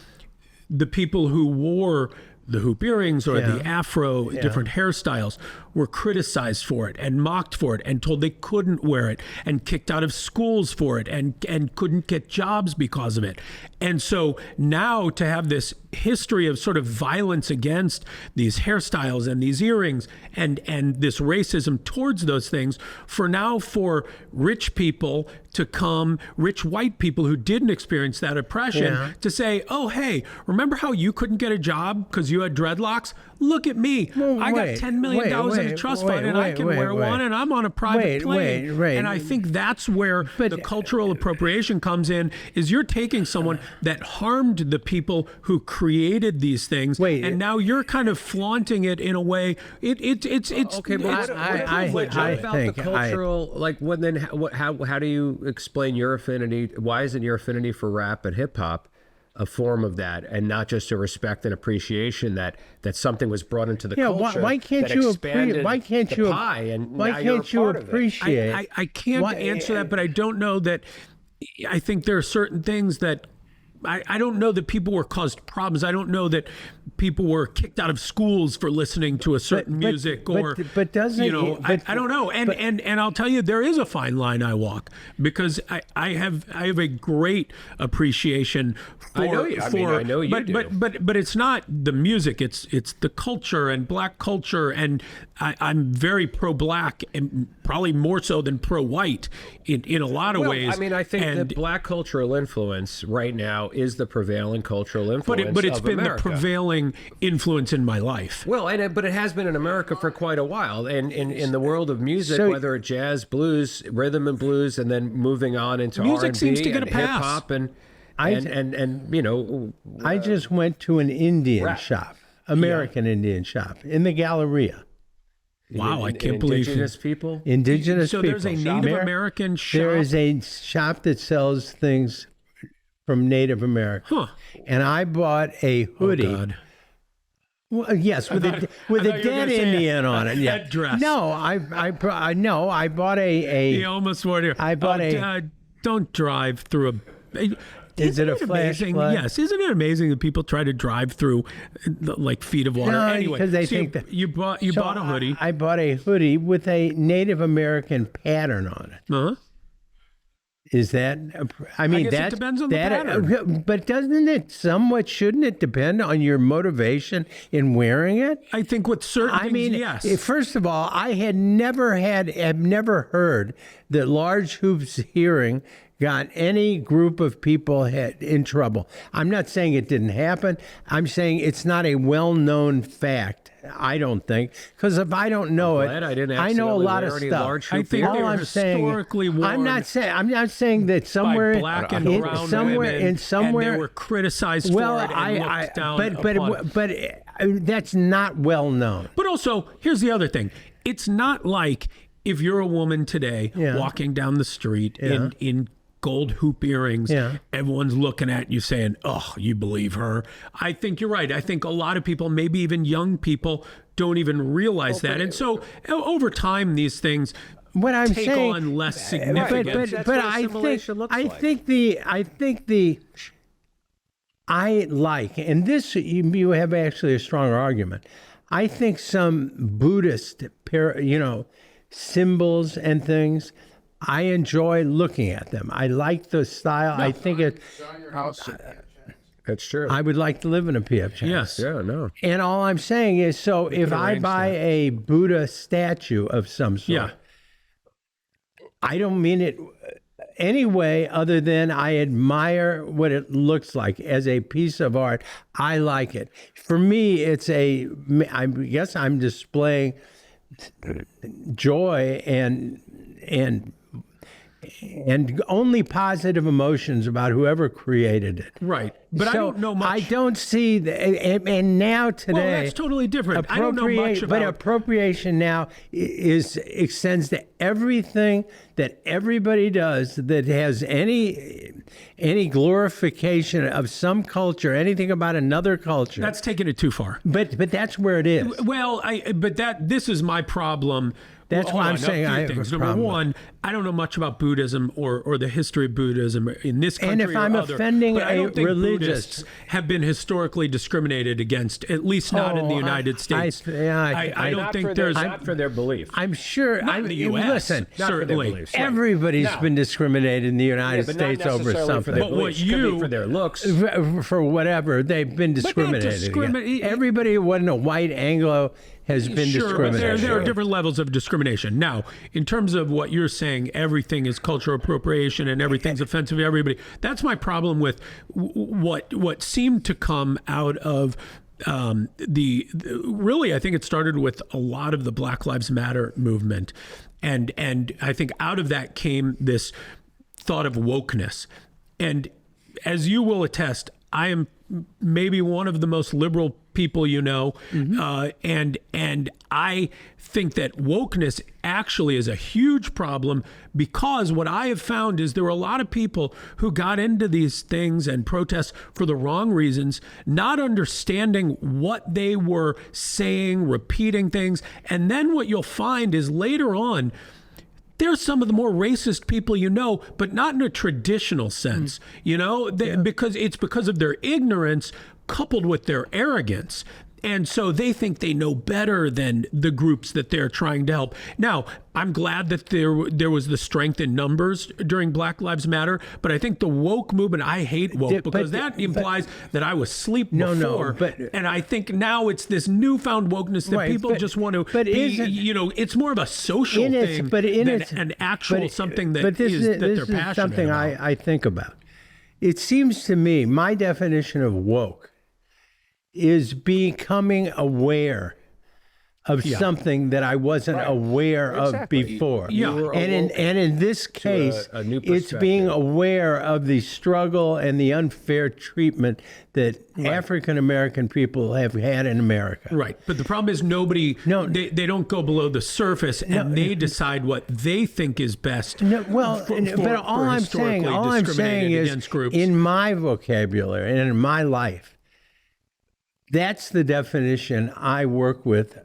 the people who wore the hoop earrings or the afro different hairstyles were criticized for it and mocked for it and told they couldn't wear it and kicked out of schools for it and couldn't get jobs because of it. And so now to have this history of sort of violence against these hairstyles and these earrings and this racism towards those things, for rich people to come, rich white people who didn't experience that oppression, Yeah. to say, oh, hey, remember how you couldn't get a job because you had dreadlocks? look at me. I got $10 million in a trust fund, and I can wear one, and I'm on a private plane. And I think that's where the cultural appropriation comes in, is you're taking someone that harmed the people who created these things, and now you're kind of flaunting it in a way. It's okay, but the cultural, like, when then how do you explain your affinity? Why isn't your affinity for rap and hip hop a form of that, and not just a respect and appreciation that something was brought into the culture? Why can't you appreciate? Why can't you appreciate? I can't answer that, but I don't know that. I think there are certain things that I don't know that people were caused problems. I don't know that people were kicked out of schools for listening to a certain music, but doesn't, you know, I don't know. And I'll tell you, there is a fine line I walk, because I have a great appreciation for. I know you do. But it's not the music. It's the culture and black culture, and I'm very pro-black, and probably more so than pro-white in a lot of ways. I mean, I think that black cultural influence right now is the prevailing cultural influence. But it's of been America. The prevailing influence in my life. Well, but it has been in America for quite a while, and in the world of music, whether it's jazz, blues, rhythm and blues, and then moving on into music R&B seems to get a and pass. hip hop and you know. I just went to an Indian shop, American Indian shop, in the Galleria. Wow, I can't believe indigenous people. Indigenous people. So there's a Native American shop. There is a shop that sells things from Native America. Huh. And I bought a hoodie. Oh, God. Well, yes, with a dead Indian on it. Yeah. Headdress. No, I bought a. He almost swore to. I bought don't drive through a. Is it a flash flood? Yes. Isn't it amazing that people try to drive through like feet of water? No, anyway, because they think that you bought a hoodie. I bought a hoodie with a Native American pattern on it. Uh-huh. Is that? I mean, guess it depends on the pattern. But doesn't it somewhat? Shouldn't it depend on your motivation in wearing it? I think with certain things, yes. First of all, I have never heard that large hoops hearing got any group of people in trouble. I'm not saying it didn't happen. I'm saying it's not a well-known fact. I don't think, because if I don't know I know a lot of stuff. I think all I'm historically saying, worn. I'm not saying that somewhere by black and brown women, and they were criticized for it and looked down upon. But that's not well known. But also, here's the other thing: it's not like if you're a woman today walking down the street in gold hoop earrings, everyone's looking at you saying, "Oh, you believe her?" I think you're right. I think a lot of people, maybe even young people, don't even realize that. And so over time, these things take on less significance. But I like, and this you have actually a strong argument. I think some Buddhist, symbols and things, I enjoy looking at them. I like the style. I think it. That's true. I would like to live in a PF Chang's. Yes. Yeah. No. And all I'm saying is, so if I buy a Buddha statue of some sort, I don't mean it any way other than I admire what it looks like as a piece of art. I like it. For me, I guess I'm displaying joy and only positive emotions about whoever created it. Right. But I don't know much. I don't see and now today. Well, that's totally different. I don't know much about. But appropriation now extends to everything that everybody does that has any glorification of some culture, anything about another culture. That's taking it too far. But that's where it is. Well, this is my problem. That's why I'm saying I have a Number problem. one, I don't know much about Buddhism or the history of Buddhism in this country. And if I'm offending but I don't think religious, Buddhists have been historically discriminated against, at least not in the United States. I don't think there's not for their belief. I'm sure. Not in the U.S. Listen, certainly. Everybody's been discriminated in the United States over something. But what for their looks, for whatever, they've been discriminated against. Everybody who wasn't a white Anglo has been discriminated. But there are different levels of discrimination. Now, in terms of what you're saying, everything is cultural appropriation and everything's offensive to everybody. That's my problem with what seemed to come out of really, I think it started with a lot of the Black Lives Matter movement, and I think out of that came this thought of wokeness. And as you will attest, I am maybe one of the most liberal people you know, and I think that wokeness actually is a huge problem, because what I have found is there were a lot of people who got into these things and protests for the wrong reasons, not understanding what they were saying, repeating things, and then what you'll find is later on, they're some of the more racist people you know, but not in a traditional sense, because it's because of their ignorance coupled with their arrogance. And so they think they know better than the groups that they're trying to help. Now, I'm glad that there was the strength in numbers during Black Lives Matter, but I think the woke movement, I hate woke because that implies that I was asleep before. And I think now it's this newfound wokeness that people just want to be, it's more of a social thing than an actual something that they're passionate about. Something I think about. It seems to me, my definition of woke is becoming aware of something that I wasn't aware of before. And in this case, it's being aware of the struggle and the unfair treatment that African American people have had in America. Right. But the problem is they don't go below the surface and they decide what they think is best. But all I'm saying is in my vocabulary and in my life, that's the definition I work with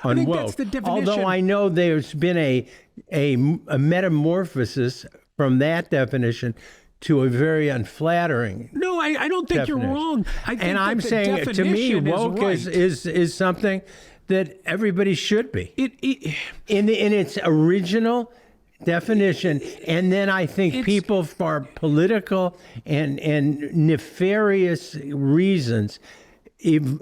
on woke. That's the definition. Although I know there's been a metamorphosis from that definition to a very unflattering. No, I don't think definition. You're wrong. I'm saying, to me, woke is something that everybody should be in its original definition. And then I think people, for political and nefarious reasons,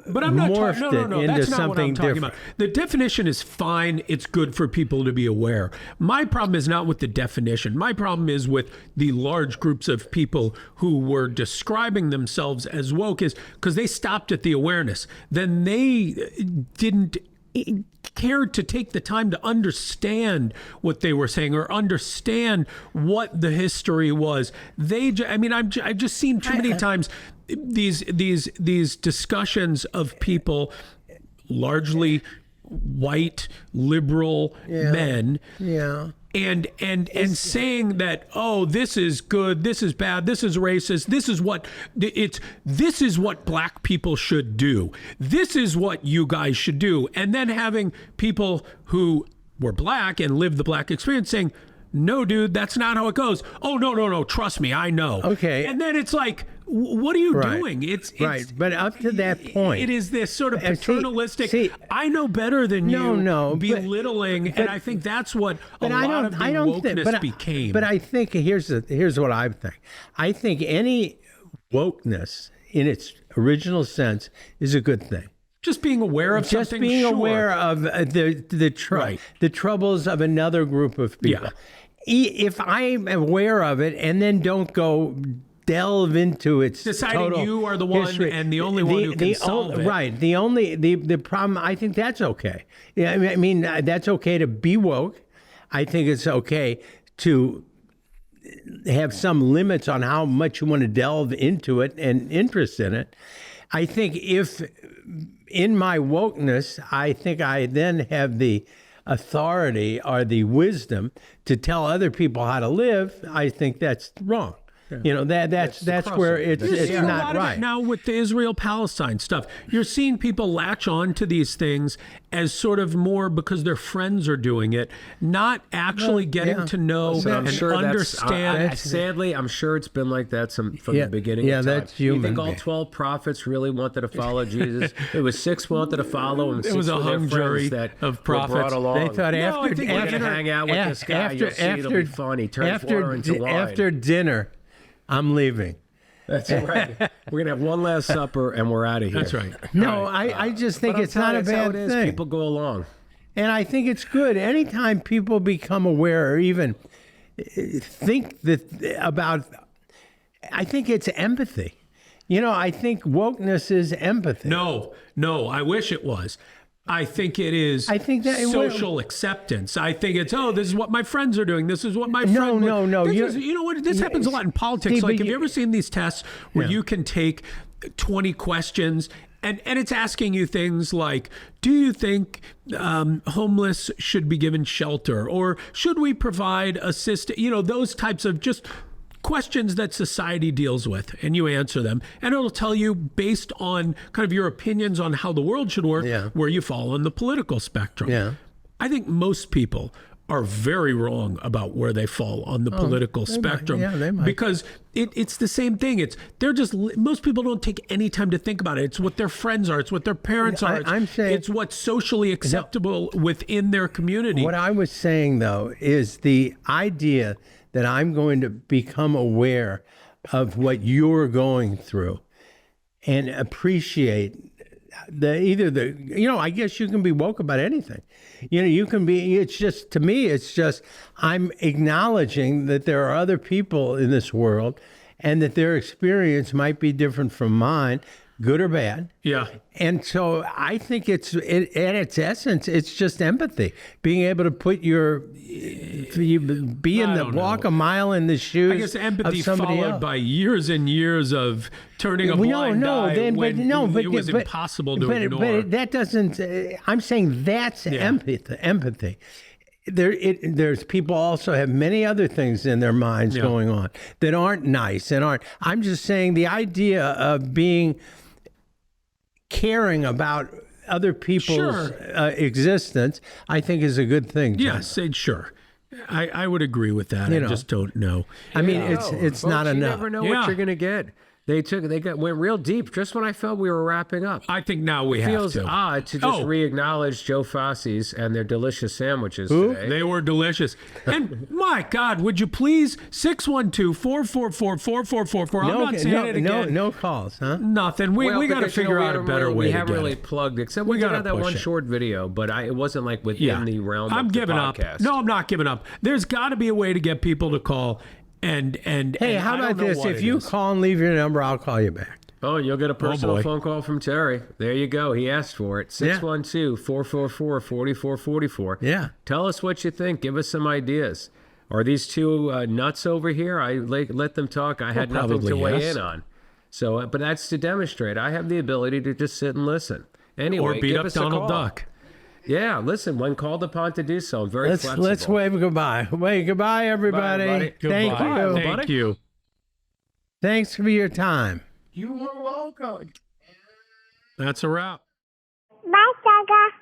but I'm not morphed it into that's not something what I'm talking different. about. The definition is fine. It's good for people to be aware. My problem is not with the definition. My problem is with the large groups of people who were describing themselves as woke, is because they stopped at the awareness. Then they didn't care to take the time to understand what they were saying or understand what the history was. I've just seen too many times these discussions of people, largely white liberal men, and saying that, oh, this is good, this is bad, this is racist, this is what black people should do, this is what you guys should do, and then having people who were black and lived the black experience saying, no, dude, that's not how it goes. Oh, no, trust me, I know. Okay. And then it's like, what are you doing? It's right. But up to that point, it is this sort of paternalistic, I know better than you, belittling, and I think that's what a lot of the wokeness became. But I think here's what I think. I think any wokeness in its original sense is a good thing. Just being aware of something. Just being aware of the troubles of another group of people. Yeah. If I'm aware of it and then don't go delve into its deciding total you are the one history, and the only one who can solve it. Right. The problem, I think that's okay. Yeah, I mean, that's okay to be woke. I think it's okay to have some limits on how much you want to delve into it and interest in it. I think if in my wokeness, I think I then have the authority or the wisdom to tell other people how to live. I think that's wrong. Yeah. That's where it's not right. Now with the Israel-Palestine stuff, you're seeing people latch on to these things as sort of more because their friends are doing it, not actually getting to know and understand. Sadly, I'm sure it's been like that from the beginning of time. That's human. You think all 12 prophets really wanted to follow Jesus? It was 6 wanted to follow him. It was a hung jury of prophets. Brought along. They thought we're going to hang out with this guy. You'll see it'll be fun. He turns water into wine. After dinner, I'm leaving. That's right. We're going to have one last supper and we're out of here. That's right. No, I just think it's not a bad thing. People go along. And I think it's good. Anytime people become aware or even think about, I think it's empathy. I think wokeness is empathy. No, I wish it was. I think it is social acceptance. I think it's, this is what my friends are doing. This is what my friend... No. You know what? This happens a lot in politics. Steve, like, have you ever seen these tests where you can take 20 questions and it's asking you things like, do you think homeless should be given shelter? Or should we provide assistance? Those types of just questions that society deals with, and you answer them, and it'll tell you based on kind of your opinions on how the world should work, where you fall on the political spectrum. Yeah. I think most people are very wrong about where they fall on the political spectrum. They might. Because it's the same thing. Most people don't take any time to think about it. It's what their friends are. It's what their parents are. I'm saying it's what's socially acceptable within their community. What I was saying, though, is the idea that I'm going to become aware of what you're going through and appreciate I guess you can be woke about anything. You can be, to me, I'm acknowledging that there are other people in this world and that their experience might be different from mine, good or bad. Yeah. And so I think at its essence, it's just empathy. Being able to walk a mile in the shoes. I guess empathy of somebody followed else. by years and years of turning a blind eye it was impossible to ignore. But that doesn't. I'm saying that's empathy. There's people also have many other things in their minds going on that aren't nice and aren't. I'm just saying the idea of caring about other people's existence, I think, is a good thing. John. Yes, sure. I would agree with that. I just don't know. I mean, it's not enough. You never know what you're going to get. Went real deep just when I felt we were wrapping up. I think now we have to. It feels odd to just re-acknowledge Joe Fassi's and their delicious sandwiches today. They were delicious. And my God, would you please 612-444-4444. I'm not saying it again. No calls, huh? Nothing. We got to figure out a better way. We haven't really plugged, except we got that one it. short video, but it wasn't like within the realm of the podcast. No, I'm not giving up. There's got to be a way to get people to call. And hey, how about this? If you call and leave your number, I'll call you back. Oh, you'll get a personal phone call from Terry. There you go. He asked for it. 612-444-4444. Yeah. Tell us what you think. Give us some ideas. Are these two nuts over here? I let them talk. I had nothing to weigh in on. So, but that's to demonstrate I have the ability to just sit and listen. Anyway, or beat give up us Donald a call. Duck. Yeah, listen, when called upon to do so, I'm very flexible. Let's wave goodbye. Wave goodbye, everybody. Bye, Thank you. Thank you. Thanks for your time. You were welcome. That's a wrap. Bye, Saga.